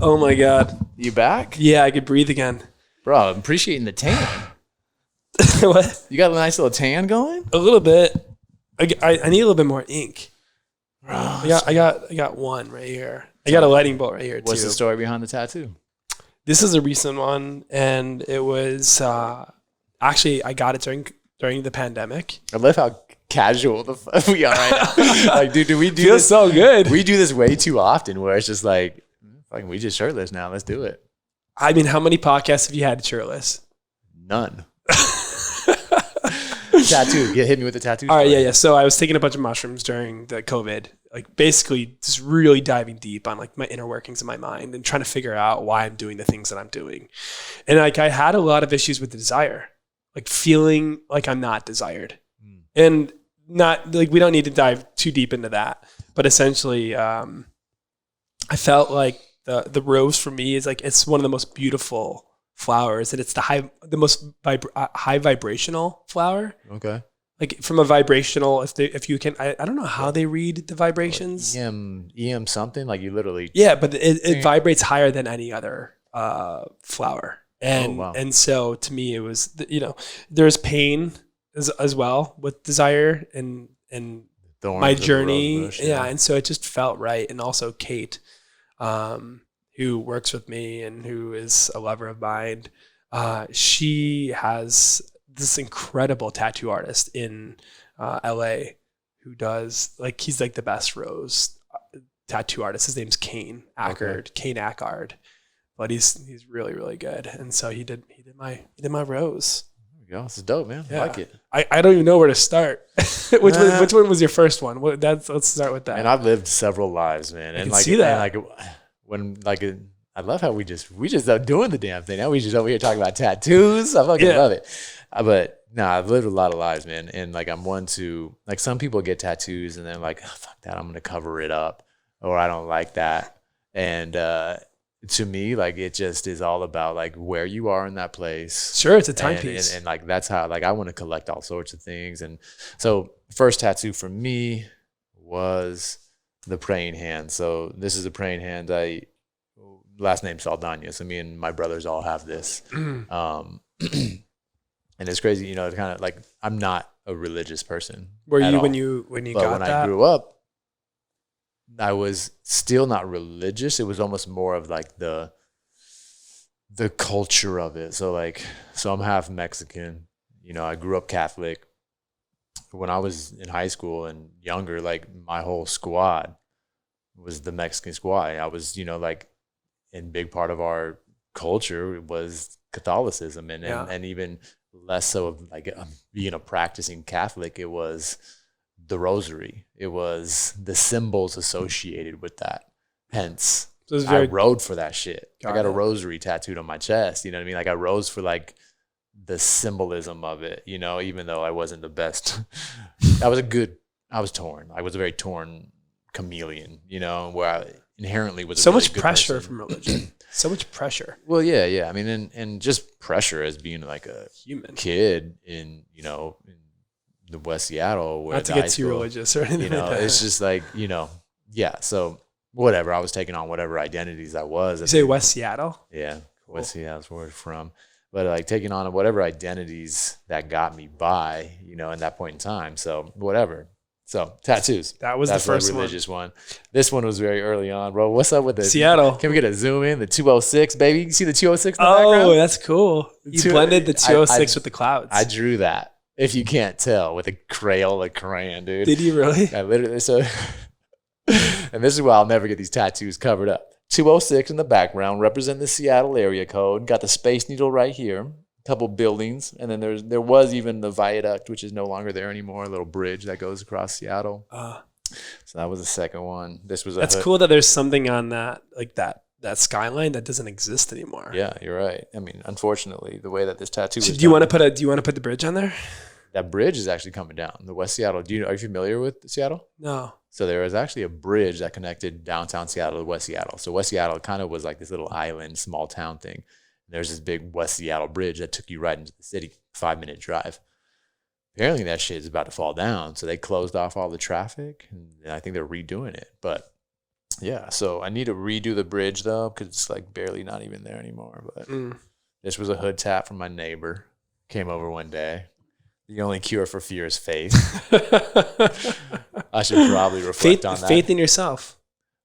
Oh my god. You back? Yeah, I could breathe again. Bro, I'm appreciating the tan. What? You got a nice little tan going? A little bit. I need a little bit more ink. Bro, I got one right here. I got a lightning bolt right here too. What's the story behind the tattoo? This is a recent one, and it was actually I got it during the pandemic. I love how casual we are right now. Like, dude, we do Feels this so good. We do this way too often, where it's just like, we just shirtless now. Let's do it. I mean, how many podcasts have you had shirtless? None. Tattoo. Hit me with the tattoo. All right, yeah. So I was taking a bunch of mushrooms during the COVID, like basically just really diving deep on like my inner workings of my mind and trying to figure out why I'm doing the things that I'm doing. And like I had a lot of issues with the desire, like feeling like I'm not desired. And not like, we don't need to dive too deep into that, but essentially I felt like the rose for me is like, it's one of the most beautiful flowers, and it's the most high vibrational flower. Okay. Like from a vibrational, if you can, I don't know how they read the vibrations. EM something, like you literally. Yeah, but it vibrates higher than any other flower. And wow. And so to me, it was, there's pain as well with desire and my journey. Yeah. And so it just felt right. And also Kate, who works with me and who is a lover of mine. She has this incredible tattoo artist in LA who does like, he's like the best rose tattoo artist. His name's Kane Ackard, Kane Ackard, but he's really, really good. And so he did my rose. There you go. This is dope, man. Yeah. I like it. I don't even know where to start. which one was your first one? Let's start with that. And I've lived several lives, man. And can like, see that. and like when like I love how we just are doing the damn thing. Now we just over here talking about tattoos. I fucking love it. But no, I've lived a lot of lives, man. And like I'm one to like, some people get tattoos and they're like, oh, fuck that, I'm gonna cover it up, or I don't like that. And to me, like it just is all about like where you are in that place. Sure, it's a timepiece. And like that's how like I want to collect all sorts of things. And so first tattoo for me was the praying hand. So this is a praying hand. Last name Saldana. So me and my brothers all have this. And it's crazy, you know, it's kind of like, I'm not a religious person. Were you all. when you But got when that? I grew up, I was still not religious. It was almost more of like the culture of it. So I'm half Mexican. You know, I grew up Catholic. When I was in high school and younger, like my whole squad was the Mexican squad. I was, you know, like, in big part of our culture was Catholicism, and even less so of like being a practicing Catholic. It was the rosary. It was the symbols associated with that. Hence, so I rode for that shit. I got a rosary tattooed on my chest. You know what I mean? Like I rose for like the symbolism of it, you know, even though I wasn't the best. I was torn. I was a very torn chameleon, you know, where I inherently was so a really much good pressure person. from religion. So much pressure. Well, yeah. I mean, and just pressure as being like a human kid in, you know, in the West Seattle. Where not to get too religious or anything, you know, like that. it's just like, you know, yeah. So whatever, I was taking on whatever identities I was. You say West Seattle? Yeah, cool. West Seattle is where we're from. But like taking on whatever identities that got me by, you know, in that point in time. So whatever. So tattoos. That's the first religious one. This one was very early on, bro. What's up with the Seattle? Can we get a zoom in? The 206, baby. You see the 206 in the background? Oh, that's cool. You blended the 206 with the clouds. I drew that, if you can't tell, with a Crayola crayon, dude. Did you really? I literally, so, and this is why I'll never get these tattoos covered up. 206 in the background, represent the Seattle area code. Got the Space Needle right here. A couple buildings, and then there was even the viaduct, which is no longer there anymore. A little bridge that goes across Seattle. So that was the second one. This was that's cool that there's something on that, like that skyline that doesn't exist anymore. Yeah, you're right. I mean, unfortunately, the way that this tattoo So was do you want to put the bridge on there? That bridge is actually coming down. The West Seattle. Are you familiar with Seattle? No. So there was actually a bridge that connected downtown Seattle to West Seattle. So West Seattle kind of was like this little island, small town thing. There's this big West Seattle bridge that took you right into the city, 5-minute drive. Apparently that shit is about to fall down. So they closed off all the traffic, and I think they're redoing it. But yeah, so I need to redo the bridge though, because it's like barely not even there anymore. But this was a hood tap from my neighbor. Came over one day. The only cure for fear is faith. I should probably reflect on that. Faith in yourself.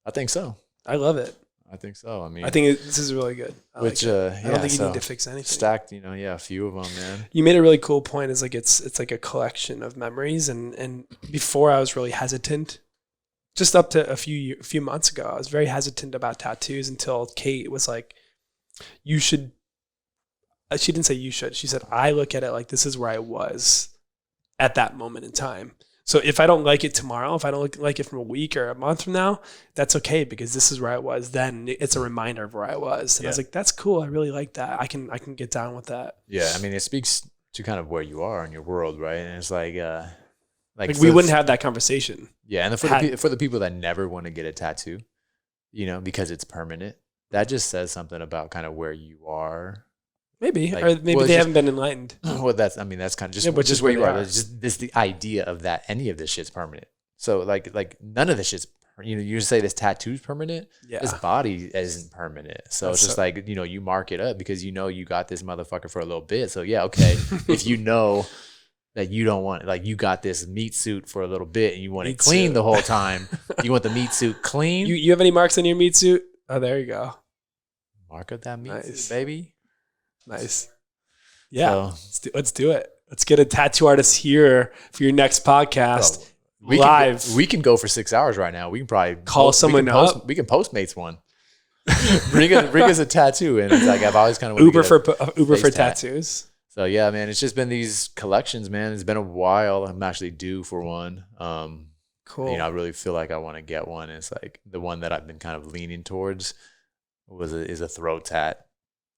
I think so. I love it. I think so. I mean, I think this is really good. I don't think you need to fix anything. Stacked, you know, a few of them, man. You made a really cool point. Is like it's like a collection of memories, and before I was really hesitant. Just up to a few months ago, I was very hesitant about tattoos until Kate was like, "You should." She didn't say you should. She said, "I look at it like this is where I was at that moment in time." So if I don't like it tomorrow, if I don't like it from a week or a month from now, that's okay, because this is where I was then. It's a reminder of where I was. And I was like, that's cool. I really like that. I can get down with that. Yeah. I mean, it speaks to kind of where you are in your world, right? And it's like we wouldn't have that conversation. Yeah. And for the people that never want to get a tattoo, you know, because it's permanent, that just says something about kind of where you are. Maybe, or maybe they haven't been enlightened. Well, that's kind of just where you are. It's just this the idea of that any of this shit's permanent. So like none of this shit's, you know, you say this tattoo's permanent. Yeah. This body isn't permanent. So it's just like, you know, you mark it up because you know you got this motherfucker for a little bit. So yeah, okay. If you know that you don't want, like, you got this meat suit for a little bit and you want it clean the whole time. You want the meat suit clean. You have any marks on your meat suit? Oh, there you go. Mark of that meat, Nice. baby. Nice. Yeah. So, Let's do it. Let's get a tattoo artist here for your next podcast. bro, live. We can go for 6 hours right now. We can probably Call someone up. We can Postmates one. bring us a tattoo, and it's like I've always kind of Uber for tattoos. So yeah, man, it's just been these collections, man. It's been a while. I'm actually due for one. Cool. You know, I really feel like I want to get one. It's like the one that I've been kind of leaning towards is a throat tat.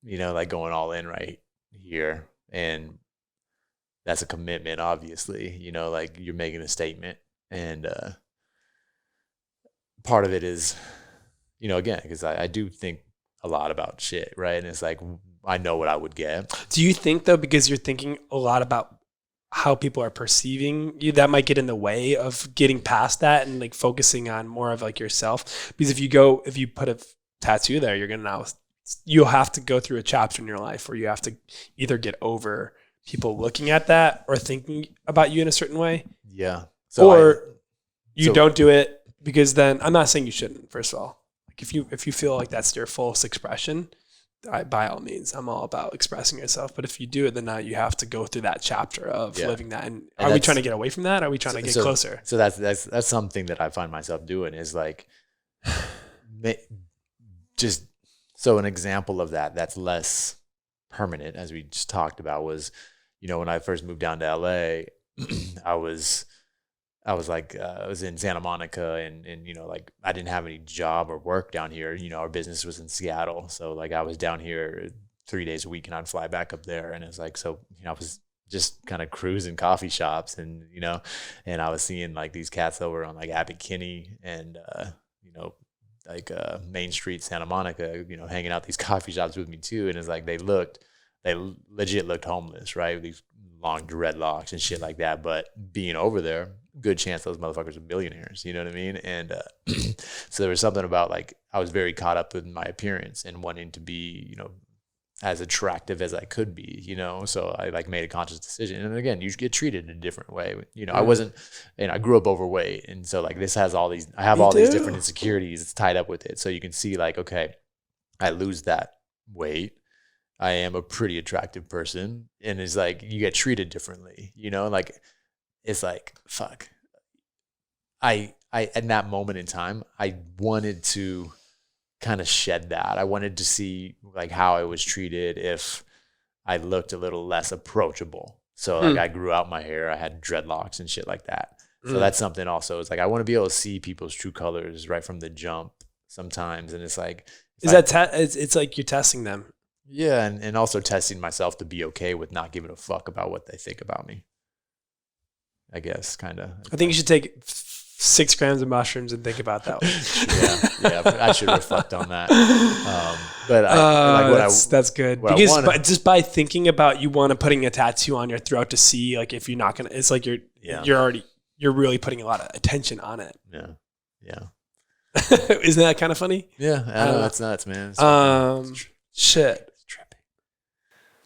You know, like going all in right here, and that's a commitment, obviously. You know, like you're making a statement, and part of it is, you know, again, because I do think a lot about shit, right? And it's like I know what I would get. Do you think though, because you're thinking a lot about how people are perceiving you, that might get in the way of getting past that and like focusing on more of like yourself? Because if you put a tattoo there, you'll have to go through a chapter in your life where you have to either get over people looking at that or thinking about you in a certain way. Yeah. You don't do it, because then I'm not saying you shouldn't, first of all. Like if you feel like that's your fullest expression, by all means, I'm all about expressing yourself. But if you do it, then now you have to go through that chapter of living that. And are we trying to get away from that? Or are we trying to get closer? So that's something that I find myself doing is like, just so an example of that's less permanent, as we just talked about, was, you know, when I first moved down to LA, I was in Santa Monica, and you know, like I didn't have any job or work down here. You know, our business was in Seattle, so like I was down here 3 days a week, and I'd fly back up there. And it's like, so you know, I was just kind of cruising coffee shops, and you know, and I was seeing like these cats over on like Abbot Kinney and you know, like Main Street, Santa Monica, you know, hanging out these coffee shops with me too. And it's like they legit looked homeless, right? These long dreadlocks and shit like that. But being over there, good chance those motherfuckers are millionaires, you know what I mean? And so there was something about like I was very caught up with my appearance and wanting to be, you know, as attractive as I could be, you know. So I like made a conscious decision. And again, you get treated in a different way. You know, I wasn't, and I grew up overweight, and so like this has all these, I have all these different insecurities. It's tied up with it. So you can see like, okay, I lose that weight, I am a pretty attractive person, and it's like you get treated differently, you know. Like it's like fuck. I at that moment in time, I wanted to kind of shed that. I wanted to see like how I was treated if I looked a little less approachable. So like I grew out my hair, I had dreadlocks and shit like that. So that's something also. It's like I want to be able to see people's true colors right from the jump sometimes, and it's like it's like you're testing them. Yeah, and also testing myself to be okay with not giving a fuck about what they think about me. I guess, kind of. I think you should take 6 grams of mushrooms and think about that one. yeah, I should reflect on that. But that's good. Because just by thinking about you putting a tattoo on your throat to see, like if you're not gonna, it's like you're really putting a lot of attention on it. Yeah. Isn't that kind of funny? Yeah, I know that's nuts, man. Shit.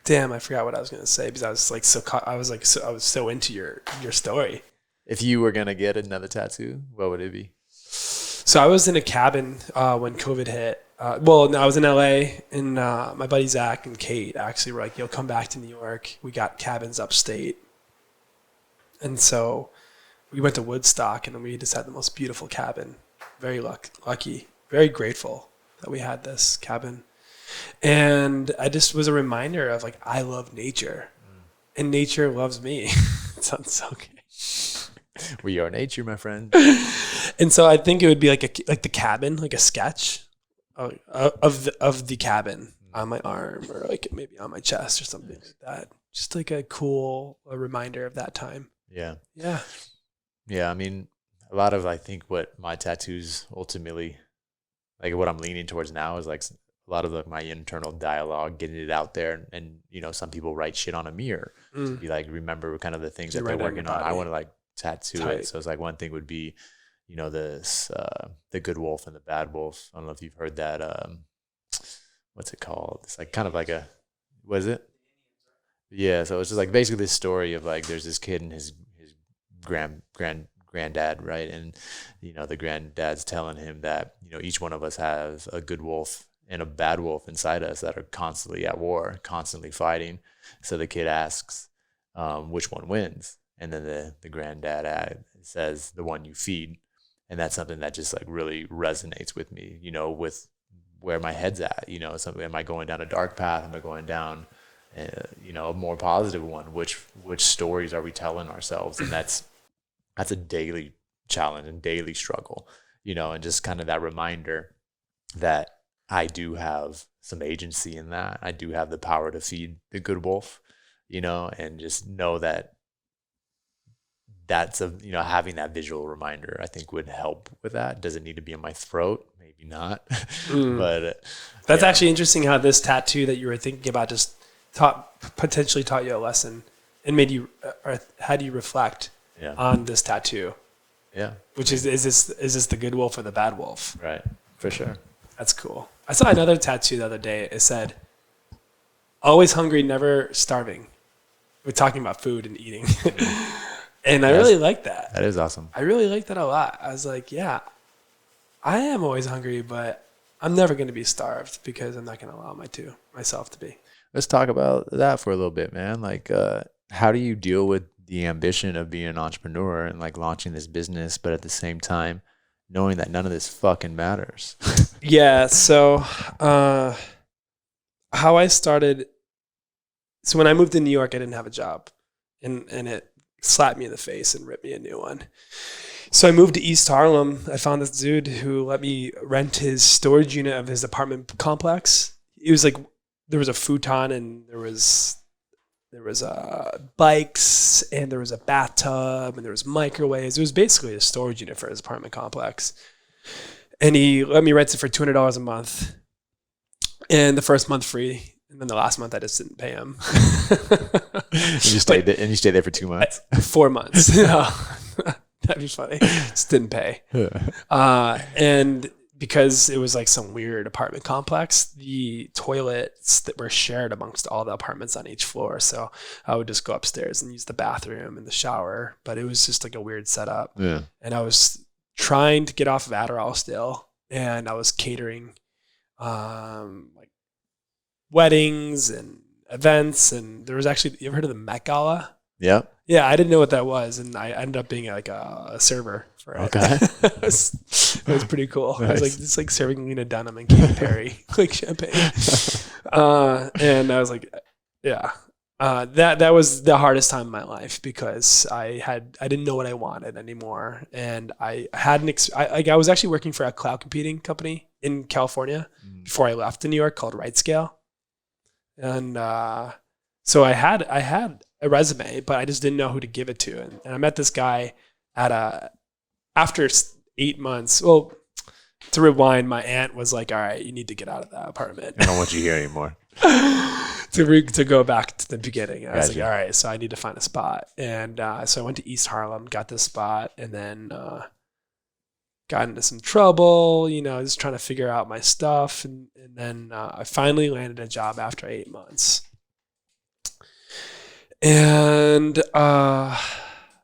Damn, I forgot what I was gonna say because I was like I was so into your story. If you were gonna get another tattoo, what would it be? So I was in a cabin when COVID hit. I was in LA, and my buddy Zach and Kate actually were like, "Yo, come back to New York. We got cabins upstate." And so we went to Woodstock, and we just had the most beautiful cabin. Very lucky, very grateful that we had this cabin. And I just was a reminder of like, I love nature and nature loves me. It sounds so good. We are nature, my friend. And so I think it would be like the cabin, like a sketch of the cabin on my arm or like maybe on my chest or something like that. Just like a reminder of that time. Yeah. Yeah. I mean, a lot of, I think what my tattoos ultimately, like what I'm leaning towards now is like a lot of my internal dialogue, getting it out there. And, you know, some people write shit on a mirror to be like, remember kind of the things that they're working on. I want to like tattoo it. So it's like one thing would be, you know, this, the good wolf and the bad wolf. I don't know if you've heard that. What's it called? It's like kind of like what is it? Yeah. So it's just like basically this story of like, there's this kid and his granddad, right? And, you know, the granddad's telling him that, you know, each one of us has a good wolf and a bad wolf inside us that are constantly at war, constantly fighting. So the kid asks, which one wins? And then the granddad says, the one you feed. And that's something that just like really resonates with me, you know, with where my head's at, you know, am I going down a dark path? Am I going down, you know, a more positive one? Which stories are we telling ourselves? And that's a daily challenge and daily struggle, you know, and just kind of that reminder that I do have some agency in that. I do have the power to feed the good wolf, you know, and just know that that's you know, having that visual reminder, I think would help with that. Does it need to be in my throat? Maybe not. But that's actually interesting how this tattoo that you were thinking about just potentially taught you a lesson and made you, or had you reflect on this tattoo. Yeah. Which is this the good wolf or the bad wolf? Right. For sure. That's cool. I saw another tattoo the other day. It said, always hungry, never starving. We're talking about food and eating. And I really like that. That is awesome. I really like that a lot. I was like, yeah, I am always hungry, but I'm never going to be starved because I'm not going to allow myself to be. Let's talk about that for a little bit, man. Like, how do you deal with the ambition of being an entrepreneur and like launching this business, but at the same time, knowing that none of this fucking matters? Yeah. So, how I started. So when I moved to New York, I didn't have a job, and it slapped me in the face and ripped me a new one. So I moved to East Harlem. I found this dude who let me rent his storage unit of his apartment complex. It was like there was a futon and there was bikes and there was a bathtub and there was microwaves. It was basically a storage unit for his apartment complex. And he let me rent it for $200 a month, and the first month free. And then the last month I just didn't pay him. And you stayed there for 2 months? 4 months. That'd be funny. Just didn't pay. And because it was like some weird apartment complex, the toilets that were shared amongst all the apartments on each floor. So I would just go upstairs and use the bathroom and the shower. But it was just like a weird setup. Yeah. And I was trying to get off of Adderall still. And I was catering like weddings and events, and there was actually, you ever heard of the Met Gala? Yeah. Yeah, I didn't know what that was, and I ended up being like a server for it. Okay. It was pretty cool. Nice. I was like, it's like serving Lena Dunham and Katy Perry, like champagne. And I was like, yeah. That was the hardest time in my life because I didn't know what I wanted anymore, and I had I was actually working for a cloud computing company in California before I left to New York called RightScale. And so I had a resume, but I just didn't know who to give it to. And I met this guy after 8 months. Well, to rewind, my aunt was like, all right, you need to get out of that apartment. I don't want you here anymore. to go back to the beginning. I was like, all right, so I need to find a spot. And so I went to East Harlem, got this spot, and then got into some trouble, you know, just trying to figure out my stuff. And then I finally landed a job after 8 months. And man,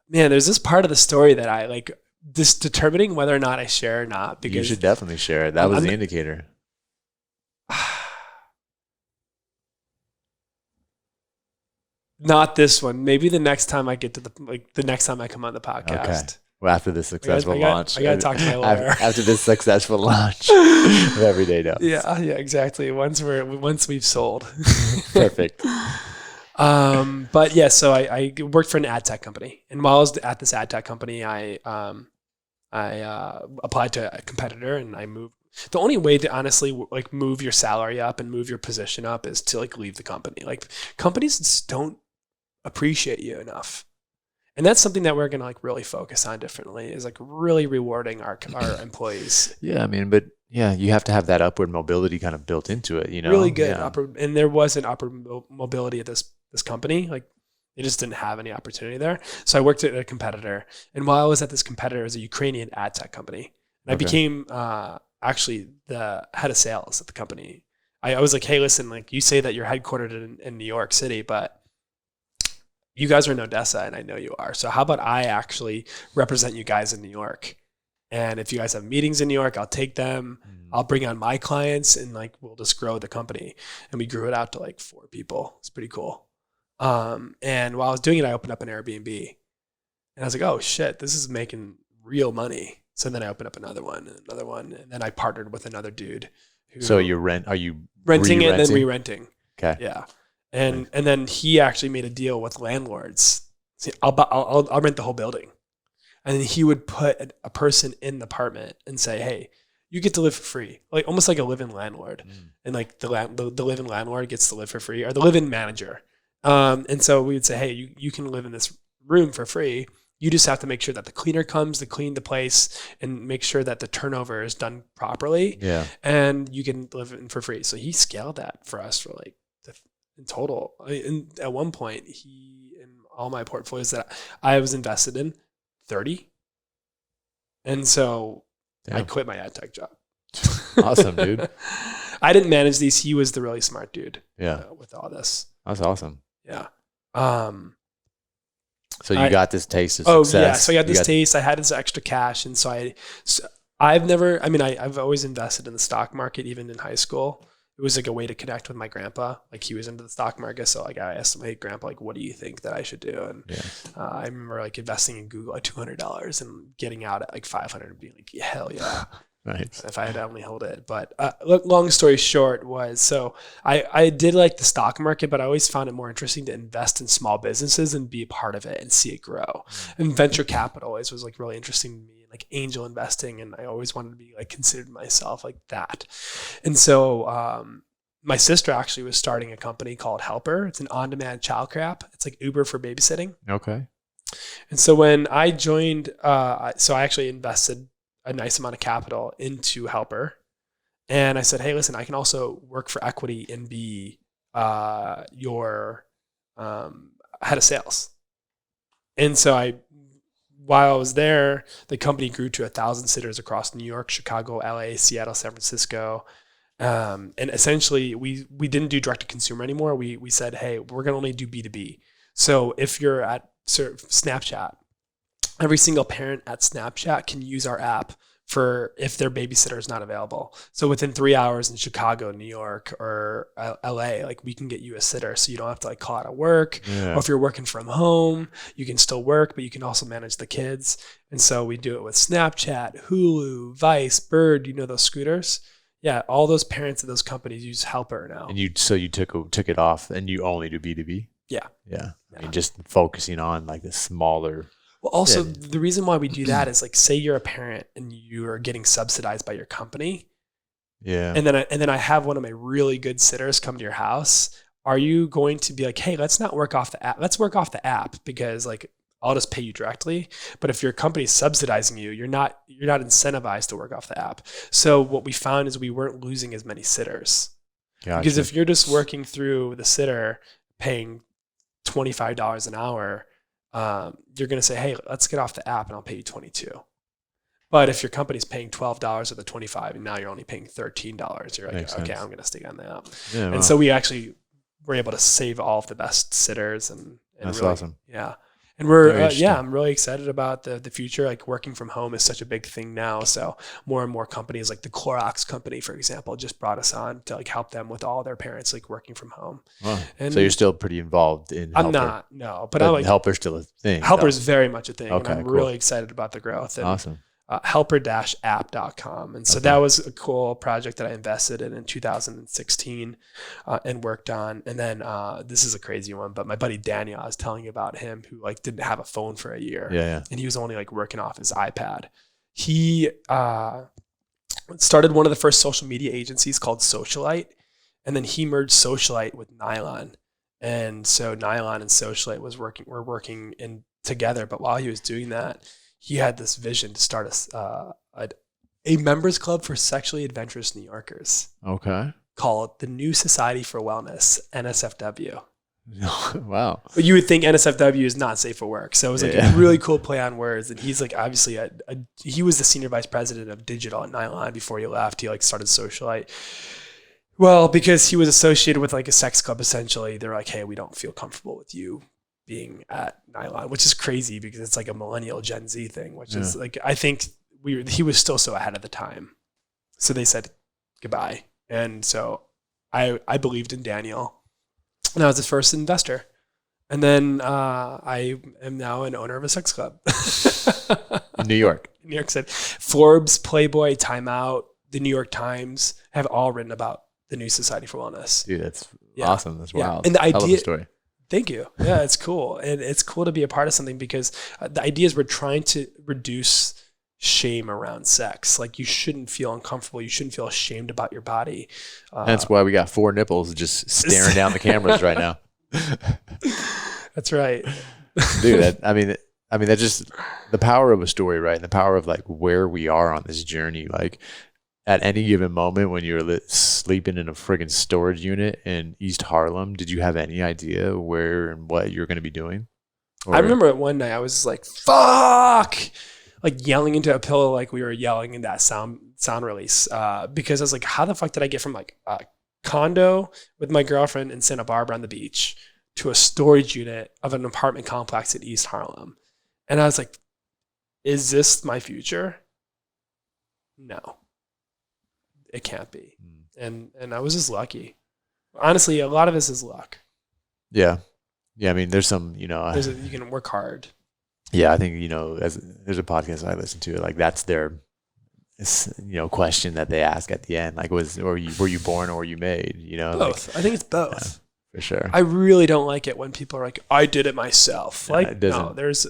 there's this part of the story that I like, this determining whether or not I share or not. Because you should definitely share it. That was the indicator. Not this one. Maybe the next time I get to the next time I come on the podcast. Okay. Well, after the successful launch. I got to talk to my lawyer. After this successful launch of Everyday Does. Yeah, exactly. Once we've sold. Perfect. But yeah, so I worked for an ad tech company, and while I was at this ad tech company, I applied to a competitor, and I moved. The only way to honestly like move your salary up and move your position up is to like leave the company. Like companies just don't appreciate you enough. And that's something that we're going to like really focus on differently, is like really rewarding our employees. Yeah. I mean, but yeah, you have to have that upward mobility kind of built into it, you know? Really good. Yeah. And there wasn't upward mobility at this company. Like they just didn't have any opportunity there. So I worked at a competitor. And while I was at this competitor, it was a Ukrainian ad tech company. And I became actually the head of sales at the company. I was like, hey, listen, like you say that you're headquartered in New York City, but you guys are in Odessa, and I know you are. So how about I actually represent you guys in New York? And if you guys have meetings in New York, I'll take them. I'll bring on my clients and like, we'll just grow the company. And we grew it out to like 4 people. It's pretty cool. And while I was doing it, I opened up an Airbnb and I was like, oh shit, this is making real money. So then I opened up another one. And then I partnered with another dude. So are you renting it and then re-renting? Okay. Yeah. And then he actually made a deal with landlords. See, I'll rent the whole building. And then he would put a person in the apartment and say, hey, you get to live for free. Like almost like a live-in landlord. And like the live-in landlord gets to live for free, or the live-in manager. And so we would say, hey, you can live in this room for free. You just have to make sure that the cleaner comes to clean the place and make sure that the turnover is done properly. Yeah. And you can live in for free. So he scaled that for us for like in total. At one point, he, in all my portfolios that I was invested in, 30. And so I quit my ad tech job. Awesome, dude. I didn't manage these. He was the really smart dude. Yeah. With all this. That's awesome. Yeah. So you got this taste of success. Oh yeah. So I got this taste. I had this extra cash. And so I've always invested in the stock market, even in high school. It was like a way to connect with my grandpa. Like he was into the stock market. So like I asked my grandpa, like, what do you think that I should do? And I remember like investing in Google at $200 and getting out at like 500 and being like, yeah, hell yeah. Nice. If I had only held it. But long story short was, so I did like the stock market, but I always found it more interesting to invest in small businesses and be a part of it and see it grow. And venture capital was like really interesting to me, like angel investing. And I always wanted to be like considered myself like that. And so my sister actually was starting a company called Helper. It's an on-demand childcare app. It's like Uber for babysitting. Okay. And so when I joined, so I actually invested a nice amount of capital into Helper. And I said, hey, listen, I can also work for equity and be your head of sales. And so while I was there, the company grew to 1,000 sitters across New York, Chicago, LA, Seattle, San Francisco. And essentially we didn't do direct to consumer anymore. We said, hey, we're going to only do B2B. So if you're at Snapchat, every single parent at Snapchat can use our app for if their babysitter is not available. So within 3 hours in Chicago, New York, or LA, like we can get you a sitter. So you don't have to like call out of work. Yeah. Or if you're working from home, you can still work, but you can also manage the kids. And so we do it with Snapchat, Hulu, Vice, Bird, those scooters. Yeah, all those parents of those companies use Helper now. And you took it off and you only do B2B? Yeah. Yeah. I mean, just focusing on like the smaller. Well, also the reason why we do that is like, say you're a parent and you are getting subsidized by your company. Yeah. And then I have one of my really good sitters come to your house. Are you going to be like, hey, let's not work off the app. Let's work off the app because like I'll just pay you directly. But if your company's subsidizing you, you're not incentivized to work off the app. So what we found is we weren't losing as many sitters. Gotcha. Because if you're just working through the sitter paying $25 an hour, you're going to say, hey, let's get off the app and I'll pay you $22. But if your company's paying $12 of the $25 and now you're only paying $13, you're like, Makes okay, sense. I'm going to stay on the app. Yeah, and so we actually were able to save all of the best sitters and that's really, awesome. Yeah. And I'm really excited about the future. Like working from home is such a big thing now. So more and more companies like the Clorox company, for example, just brought us on to like help them with all their parents, like working from home. Wow. And so you're still pretty involved in Helper. I'm not, no, but I'm like, Helper's still a thing. Helper's very much a thing. Okay, and I'm cool. really excited about the growth. And, awesome. Helper-app.com. And so that was a cool project that I invested in 2016 and worked on. And then this is a crazy one, but my buddy Daniel, I was telling you about him, who like didn't have a phone for a year. Yeah. And he was only like working off his iPad. He started one of the first social media agencies called Socialite. And then he merged Socialite with Nylon. And so Nylon and Socialite were working in together. But while he was doing that, he had this vision to start a members club for sexually adventurous New Yorkers. Okay. Called the New Society for Wellness, NSFW. Wow. But you would think NSFW is not safe for work. So it was like a really cool play on words. And he's like, obviously, he was the senior vice president of digital at Nylon before he left. He like started Socialite. Well, because he was associated with like a sex club, essentially, they're like, hey, we don't feel comfortable with you being at Nylon, which is crazy because it's like a millennial Gen Z thing, which is like, I think he was still so ahead of the time. So they said goodbye. And so I believed in Daniel, and I was his first investor. And then I am now an owner of a sex club. In New York. New York City. Forbes, Playboy, Time Out, the New York Times have all written about the New Society for Wellness. Dude, that's awesome. That's wild. And the idea, I love the story. Thank you. Yeah, it's cool. And it's cool to be a part of something because the idea is we're trying to reduce shame around sex. Like, you shouldn't feel uncomfortable. You shouldn't feel ashamed about your body. That's why we got 4 nipples just staring down the cameras right now. That's right. Dude, I mean, that's just the power of a story, right? And the power of like where we are on this journey. Like, at any given moment when you're sleeping in a friggin' storage unit in East Harlem, did you have any idea where and what you're going to be doing? Or? I remember one night I was like, fuck, like yelling into a pillow like we were yelling in that sound release because I was like, how the fuck did I get from like a condo with my girlfriend in Santa Barbara on the beach to a storage unit of an apartment complex in East Harlem? And I was like, is this my future? No. It can't be. And I was just lucky. Honestly, a lot of this is luck. Yeah. I mean, there's some, you can work hard. Yeah, I think, there's a podcast I listen to, like that's their, question that they ask at the end, like were you born or were you made? Both. Like, I think it's both. Yeah, for sure. I really don't like it when people are like, I did it myself. Yeah, like, no, there's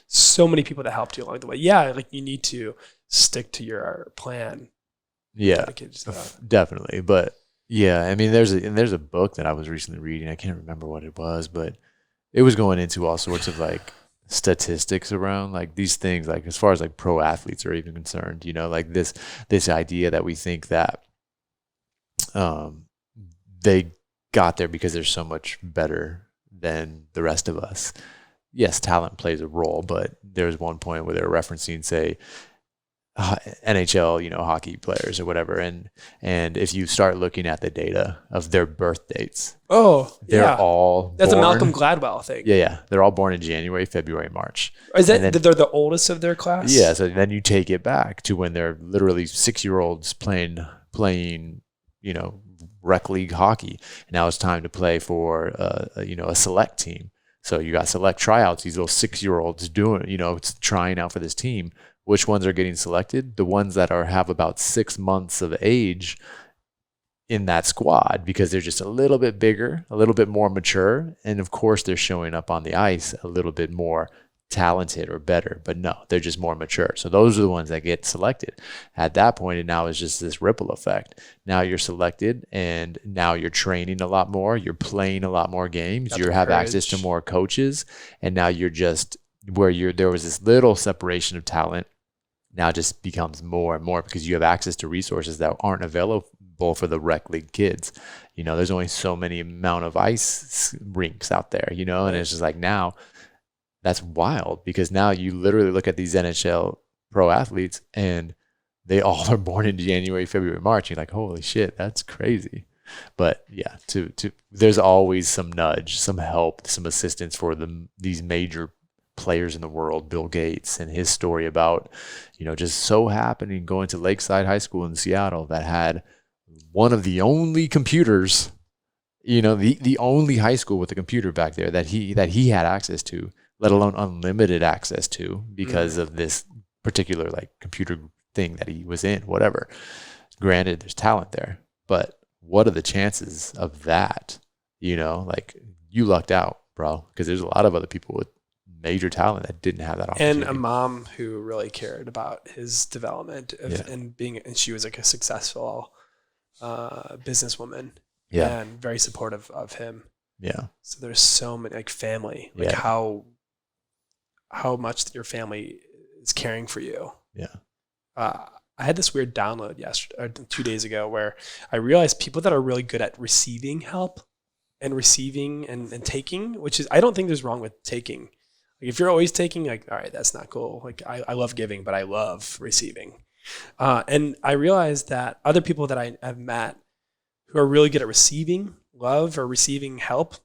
so many people that helped you along the way. Yeah, like you need to stick to your plan. Yeah, definitely. But yeah, I mean, there's a book that I was recently reading. I can't remember what it was, but it was going into all sorts of like statistics around like these things, like as far as like pro athletes are even concerned, like this idea that we think that they got there because they're so much better than the rest of us. Yes, talent plays a role, but there's one point where they're referencing, say, NHL, hockey players or whatever, and if you start looking at the data of their birth dates, they're all that's born, a Malcolm Gladwell thing. Yeah, they're all born in January, February, March. Is that they're the oldest of their class? Yeah, so then you take it back to when they're literally 6-year-olds playing, rec league hockey. And now it's time to play for a select team. So you got select tryouts. These little 6-year-olds doing, trying out for this team. Which ones are getting selected? The ones that have about 6 months of age in that squad because they're just a little bit bigger, a little bit more mature. And of course, they're showing up on the ice a little bit more talented or better. But no, they're just more mature. So those are the ones that get selected. At that point, and now it's just this ripple effect. Now you're selected and now you're training a lot more. You're playing a lot more games. You have access to more coaches. And now you're just there was this little separation of talent. Now just becomes more and more because you have access to resources that aren't available for the rec league kids. There's only so many amount of ice rinks out there, and it's just like now that's wild because now you literally look at these NHL pro athletes and they all are born in January, February, March. You're like, holy shit, that's crazy. But yeah, there's always some nudge, some help, some assistance for these major players in the world, Bill Gates and his story about, just so happening going to Lakeside High School in Seattle that had one of the only computers, the only high school with a computer back there that he had access to, let alone unlimited access to because of this particular like computer thing that he was in, whatever. Granted, there's talent there, but what are the chances of that? Like you lucked out, bro, because there's a lot of other people with major talent that didn't have that opportunity. And a mom who really cared about his development and she was like a successful businesswoman and very supportive of him. Yeah. So there's so many like family, like how much your family is caring for you. Yeah. I had this weird download 2 days ago where I realized people that are really good at receiving help and receiving and taking, which is, I don't think there's wrong with taking. Like if you're always taking, like, all right, that's not cool. Like I love giving, but I love receiving. And I realized that other people that I have met who are really good at receiving love or receiving help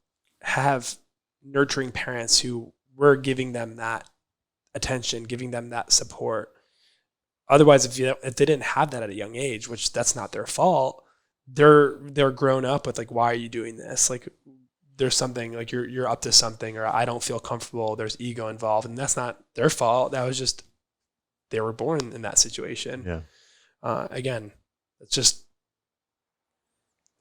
have nurturing parents who were giving them that attention, giving them that support. Otherwise, if they didn't have that at a young age, which that's not their fault, they're grown up with like, why are you doing this? Like, there's something like you're up to something, or I don't feel comfortable. There's ego involved, and that's not their fault. That was just they were born in that situation. Yeah. Again, it's just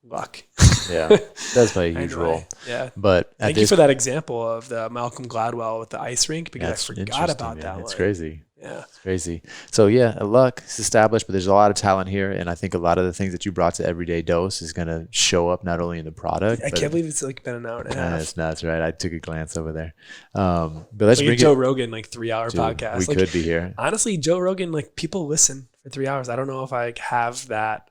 luck. Yeah, that's play a huge Anyway, role. Yeah. But Thank you for that example of the Malcolm Gladwell with the ice rink, because I forgot about that one. It's crazy. Yeah. It's crazy. So yeah, luck is established, but there's a lot of talent here. And I think a lot of the things that you brought to Everyday Dose is going to show up not only in the product. I can't believe it's like been an hour and a half. It's nuts, right? I took a glance over there. But let's bring Joe Rogan, like 3-hour podcast. We could be here. Honestly, Joe Rogan, like people listen for 3 hours. I don't know if I have that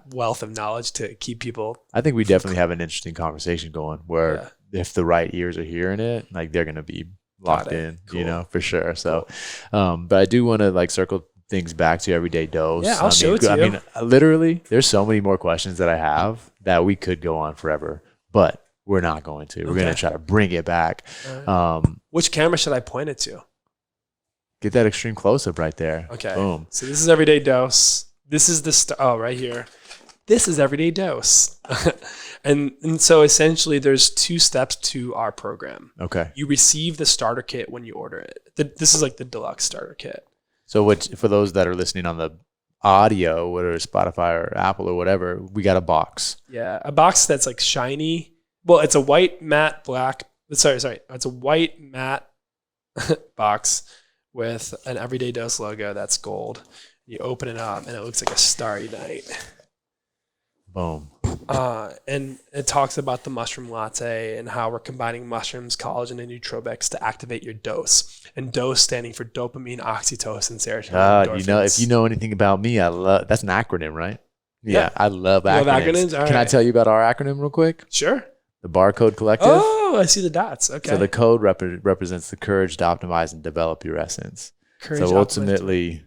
wealth of knowledge to keep people. I think we definitely have an interesting conversation going where if the right ears are hearing it, like they're going to be locked in, cool. For sure. So, but I do want to like circle things back to Everyday Dose. Yeah, I'll show it to you. I mean, literally, there's so many more questions that I have that we could go on forever, but we're not going to. We're going to try to bring it back. Right. Which camera should I point it to? Get that extreme close-up right there. Okay. Boom. So this is Everyday Dose. This is the right here. This is Everyday Dose. And so essentially there's 2 steps to our program. Okay. You receive the starter kit when you order it. This is like the deluxe starter kit. So for those that are listening on the audio, whether it's Spotify or Apple or whatever, we got a box. Yeah, a box that's like shiny. Well, it's a white matte black. Sorry. It's a white matte box with an Everyday Dose logo that's gold. You open it up and it looks like a starry night. Boom. And it talks about the Mushroom Latte and how we're combining mushrooms, collagen, and nootropics to activate your dose. And dose standing for dopamine, oxytocin, serotonin. If you know anything about me, that's an acronym, right? Yeah. I love acronyms. Acronyms? All Can I tell you about our acronym real quick? Sure. The Barcode Collective. Oh, I see the dots. Okay. So the code represents the courage to optimize and develop your essence. So ultimately,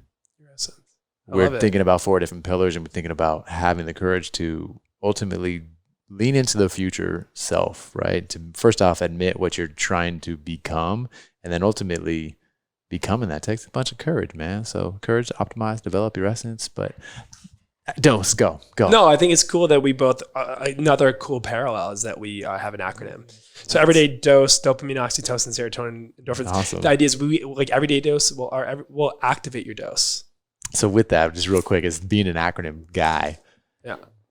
we're thinking about 4 different pillars, and we're thinking about having the courage to ultimately lean into the future self, right? To first off admit what you're trying to become, and then ultimately becoming that takes a bunch of courage, man. So courage to optimize, develop your essence, but Dose, go. No, I think it's cool that we both, another cool parallel is that we have an acronym. So Everyday Dose, dopamine, oxytocin, serotonin, endorphins. Awesome. The idea is we like Everyday Dose will activate your dose. So with that, just real quick, as being an acronym guy,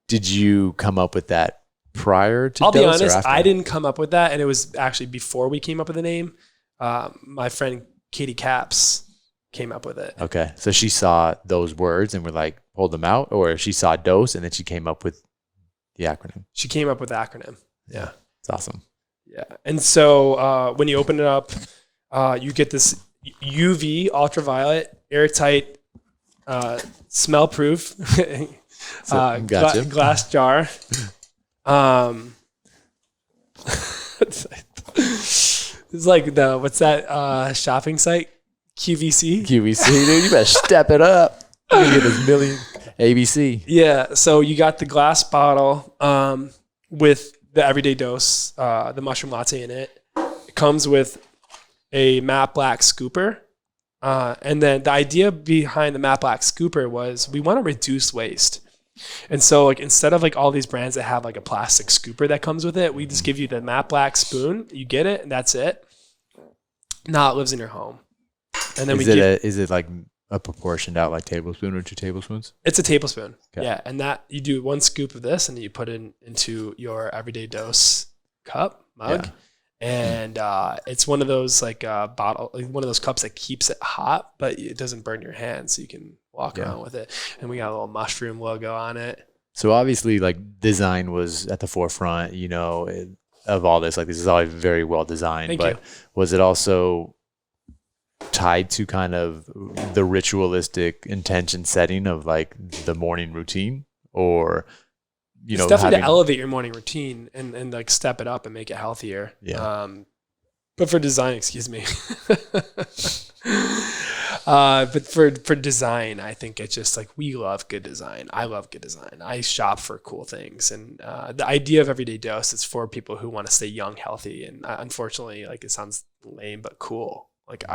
did you come up with that prior to Dose? I'll be honest, I didn't come up with that, and it was actually before we came up with the name. My friend Katie Capps came up with it. Okay, so she saw those words and we're like, pulled them out, or she saw Dose and then she came up with the acronym? She came up with the acronym. Yeah. It's awesome. Yeah. And so when you open it up, you get this UV, ultraviolet, airtight, smell-proof glass jar. It's like what's that shopping site? QVC, dude, you better step it up. You're gonna get this million ABC. Yeah, so you got the glass bottle with the Everyday Dose, the Mushroom Latte in it. It comes with a matte black scooper. And then the idea behind the matte black scooper was we want to reduce waste. And so like instead of like all these brands that have like a plastic scooper that comes with it, we just give you the matte black spoon. You get it, and that's it. Now it lives in your home. And then is it like a proportioned out like tablespoon or 2 tablespoons? It's a tablespoon. Okay. Yeah, and that you do 1 scoop of this, and you put it into your Everyday Dose cup mug. Yeah. And it's one of those like bottle, like one of those cups that keeps it hot, but it doesn't burn your hands, so you can walk around with it. And we got a little mushroom logo on it. So obviously, like design was at the forefront, of all this. Like this is all very well designed. Thank you. Was it also tied to kind of the ritualistic intention setting of like the morning routine, or it's definitely to elevate your morning routine and like step it up and make it healthier. Yeah. But for design, excuse me. But for design, I think it's just like we love good design. I love good design. I shop for cool things, and the idea of Everyday Dose is for people who want to stay young, healthy, and unfortunately, like it sounds lame but cool. Like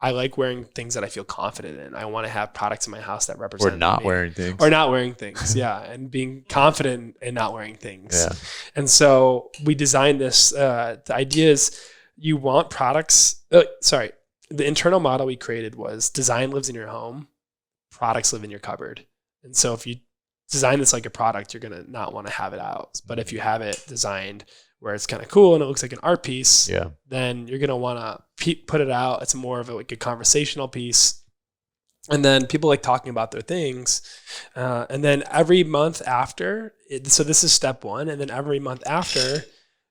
I like wearing things that I feel confident in. I want to have products in my house that represent Or not me. wearing things. Or not wearing things, yeah. And being confident in not wearing things. Yeah. And so we designed this. The idea is you want products. The internal model we created was design lives in your home, products live in your cupboard. And so if you design this like a product, you're going to not want to have it out. But if you have it designed where it's kind of cool and it looks like an art piece, then you're going to want to put it out. It's more of like a conversational piece. And then people like talking about their things. And then every month after, so this is step one. And then every month after,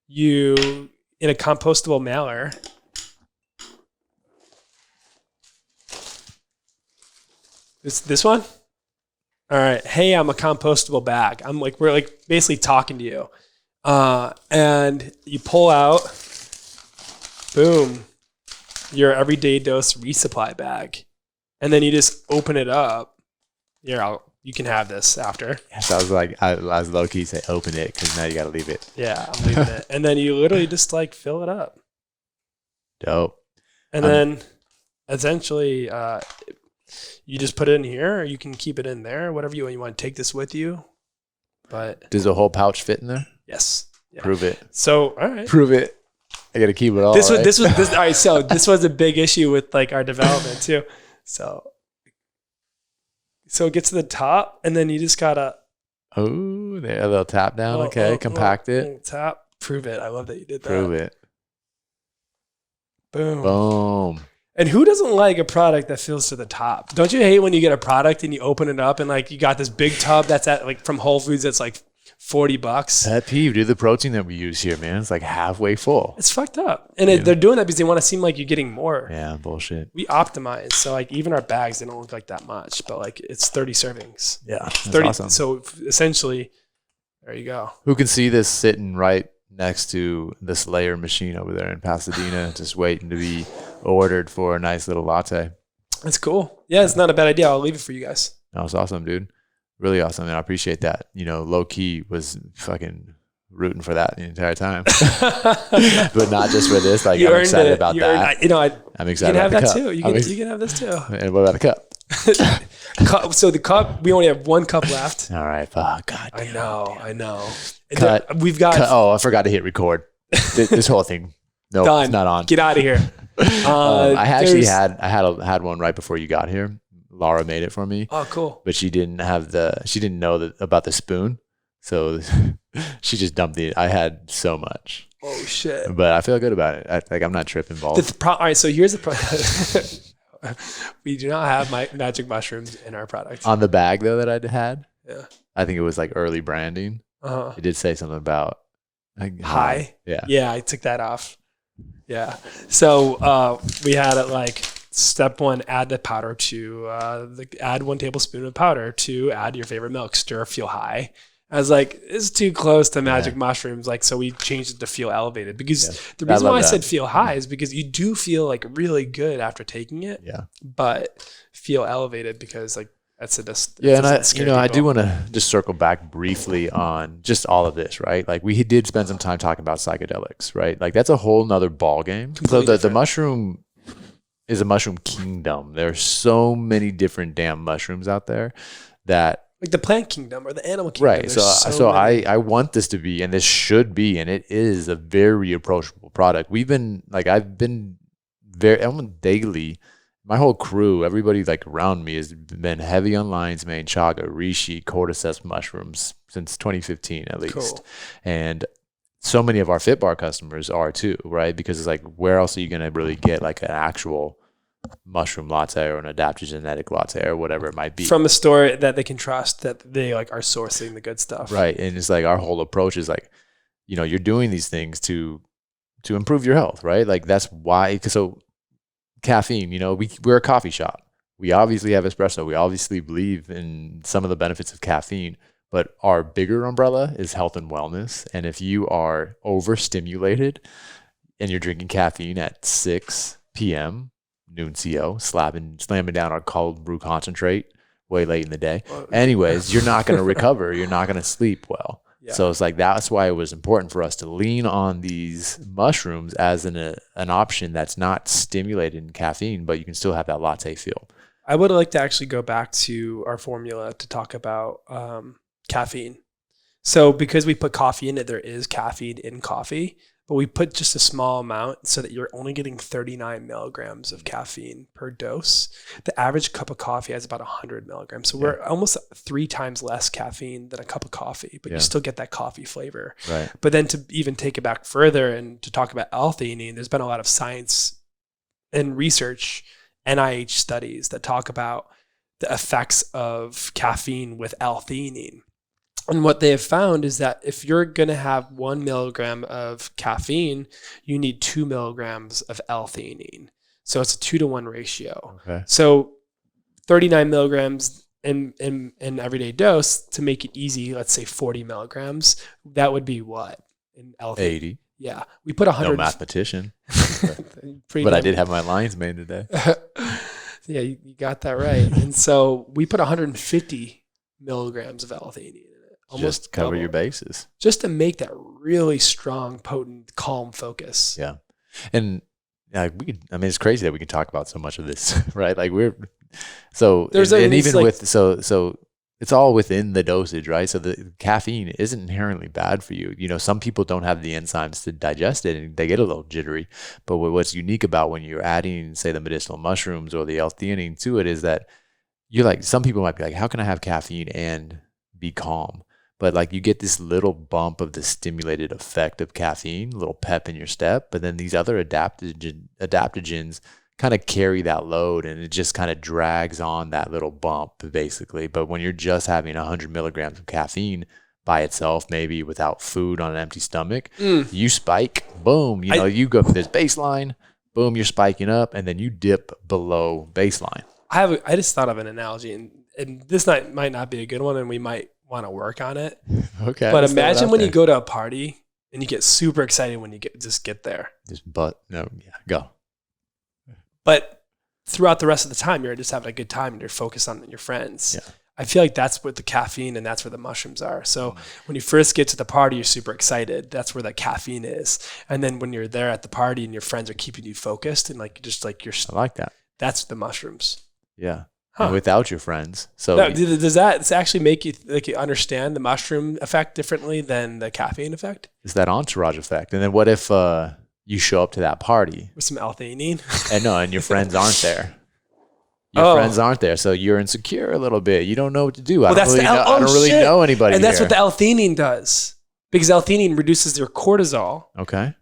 you, in a compostable mailer, this one? All right. Hey, I'm a compostable bag. We're like basically talking to you. And you pull out, boom, your everyday dose resupply bag. And then you just open it up. Here, you can have this after. Yes, I was like, I was low key say open it because now you got to leave it. Yeah, I'm leaving it. And then you literally just like fill it up. Dope. And then essentially, you just put it in here, or you can keep it in there, whatever you want. You want to take this with you. But does the whole pouch fit in there? Yes. Yeah. Prove it. So, all right. Prove it. I got to keep it all. This was all right. So this was a big issue with like our development too. So it gets to the top, and then you just gotta. Oh, there, a little tap down. Okay, compact it. Tap. Prove it. I love that you did that. Prove it. Boom. Boom. And who doesn't like a product that fills to the top? Don't you hate when you get a product and you open it up and like you got this big tub that's at like from Whole Foods that's like $40? Pet peeve, dude. The protein that we use here, man, it's like halfway full. It's fucked up. And they're doing that because they want to seem like you're getting more. Yeah, bullshit. We optimize. So like even our bags, they don't look like that much, but like it's 30 servings. Yeah, that's 30. awesome. So essentially, there you go. Who can see this sitting right next to the Slayer machine over there in Pasadena, just waiting to be ordered for a nice little latte? That's cool. Yeah, it's not a bad idea. I'll leave it for you guys. That was awesome, dude. Really awesome. And I appreciate that. You know, low key was fucking rooting for that the entire time, but not just for this. Like, I'm excited about that. I'm excited about the cup. You can have that too. You can have this too. And what about the cup? So the cup, we only have one cup left. All right. Oh, God. I know. Cut. We've got. Oh, I forgot to hit record. This whole thing. No, done. It's not on. Get out of here. I actually had one right before you got here. Laura made it for me. Oh, cool. But she didn't know about the spoon. So she just dumped it. I had so much. Oh, shit. But I feel good about it. I'm not tripping balls. All right. So here's the problem. We do not have magic mushrooms in our product. On the bag, though, that I had, yeah, I think it was like early branding. It did say something about high. Yeah. Yeah, I took that off. Yeah. So we had it like step one, add the powder to add 1 tablespoon of powder to add your favorite milk, stir, feel high. I was like, it's too close to magic mushrooms. Like, so we changed it to feel elevated because the reason why I said feel high is because you do feel like really good after taking it. Yeah. But feel elevated because like that's I do want to just circle back briefly on just all of this, right? Like we did spend some time talking about psychedelics, right? Like that's a whole nother ball game. So the mushroom is a mushroom kingdom. There's so many different damn mushrooms out there that like the plant kingdom or the animal kingdom. Right. So I want this to be, and this should be, and it is a very approachable product. I've been almost daily. My whole crew, everybody like around me has been heavy on lion's mane, chaga, reishi, cordyceps mushrooms since 2015 at least. Cool. And so many of our Fit Bar customers are too, right? Because it's like, where else are you going to really get like an actual mushroom latte or an adaptogenetic latte or whatever it might be from a store that they can trust, that they like are sourcing the good stuff, right? And it's like our whole approach is like, you're doing these things to improve your health, right? Like that's why. So caffeine, we're a coffee shop. We obviously have espresso. We obviously believe in some of the benefits of caffeine, but our bigger umbrella is health and wellness. And if you are overstimulated and you're drinking caffeine at 6 p.m. noon CO, slamming down our cold brew concentrate way late in the day. Anyways, you're not going to recover. You're not going to sleep well. So it's like, that's why it was important for us to lean on these mushrooms as an option that's not stimulated in caffeine, but you can still have that latte feel. I would like to actually go back to our formula to talk about caffeine. So because we put coffee in it, there is caffeine in coffee, but we put just a small amount so that you're only getting 39 milligrams of caffeine per dose. The average cup of coffee has about 100 milligrams. So we're almost 3 times less caffeine than a cup of coffee, but you still get that coffee flavor. Right. But then to even take it back further and to talk about L-theanine, there's been a lot of science and research, NIH studies that talk about the effects of caffeine with L-theanine. And what they have found is that if you're going to have 1 milligram of caffeine, you need 2 milligrams of L-theanine. So it's a 2-to-1 ratio. Okay. So 39 milligrams in everyday dose, to make it easy, let's say 40 milligrams, that would be what in L-theanine? 80. Yeah. We put 100. No mathematician. But I did have my lines made today. Yeah, you got that right. And so we put 150 milligrams of L-theanine. Just cover your bases. Just to make that really strong, potent, calm focus. Yeah. And it's crazy that we can talk about so much of this, right? Like so it's all within the dosage, right? So the caffeine isn't inherently bad for you. Some people don't have the enzymes to digest it and they get a little jittery. But what's unique about when you're adding, say, the medicinal mushrooms or the L-theanine to it is that you're like, some people might be like, how can I have caffeine and be calm? But like, you get this little bump of the stimulated effect of caffeine, a little pep in your step, but then these other adaptogens kind of carry that load, and it just kind of drags on that little bump basically. But when you're just having 100 milligrams of caffeine by itself, maybe without food on an empty stomach, you spike, boom, you go for this baseline, boom, you're spiking up, and then you dip below baseline. I just thought of an analogy, and this might not be a good one, and we might want to work on it. Okay. But imagine when you go to a party and you get super excited when you get there. Go. But throughout the rest of the time, you're just having a good time and you're focused on your friends. Yeah. I feel like that's what the caffeine and that's where the mushrooms are. So when you first get to the party, you're super excited. That's where the caffeine is. And then when you're there at the party and your friends are keeping you focused and I like that. That's the mushrooms. Yeah. Huh. Without your friends. So does that actually make you understand the mushroom effect differently than the caffeine effect? It's that entourage effect. And then what if you show up to that party with some L-theanine and your friends aren't there? Your friends aren't there, so you're insecure a little bit. You don't know what to do. I don't really know anybody. And that's what the L-theanine does, because L-theanine reduces your cortisol. Okay.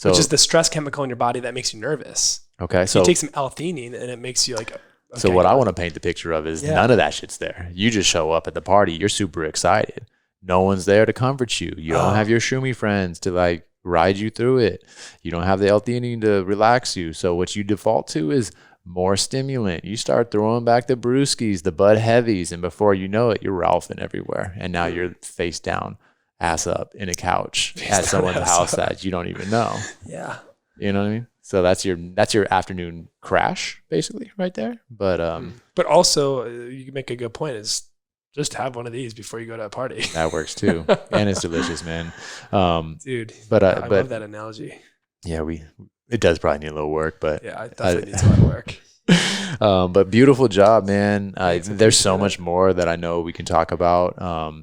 Which is the stress chemical in your body that makes you nervous. Okay. So you take some L-theanine and it makes you like. Okay, so what I want to paint the picture of is none of that shit's there. You just show up at the party. You're super excited. No one's there to comfort you. You don't have your shroomy friends to like ride you through it. You don't have the L-theanine to relax you. So what you default to is more stimulant. You start throwing back the brewskis, the Bud Heavies, and before you know it, you're Ralphing everywhere. And now you're face down, ass up in a couch at someone's house that you don't even know. Yeah. You know what I mean? So that's your afternoon crash basically right there. But also you can make a good point is just have one of these before you go to a party. That works too. And it's delicious, man. Dude, but I love that analogy. Yeah, it does probably need a little work, but yeah, it definitely needs a lot of work. But beautiful job, man. There's so much more that I know we can talk about.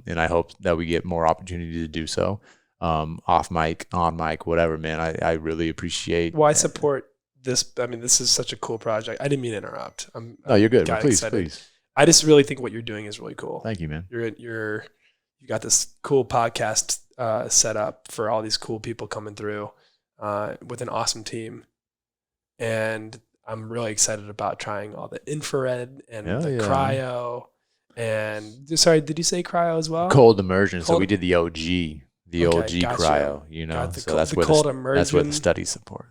And I hope that we get more opportunity to do so. Off mic, on mic, whatever, man. I really appreciate. Well, I support this. I mean, this is such a cool project. I didn't mean to interrupt. No, you're good. Please. I just really think what you're doing is really cool. Thank you, man. You got this cool podcast set up for all these cool people coming through with an awesome team, and I'm really excited about trying all the infrared and the cryo. And sorry, did you say cryo as well? Cold immersion. So we did the OG. OG cryo, so that's what the studies support.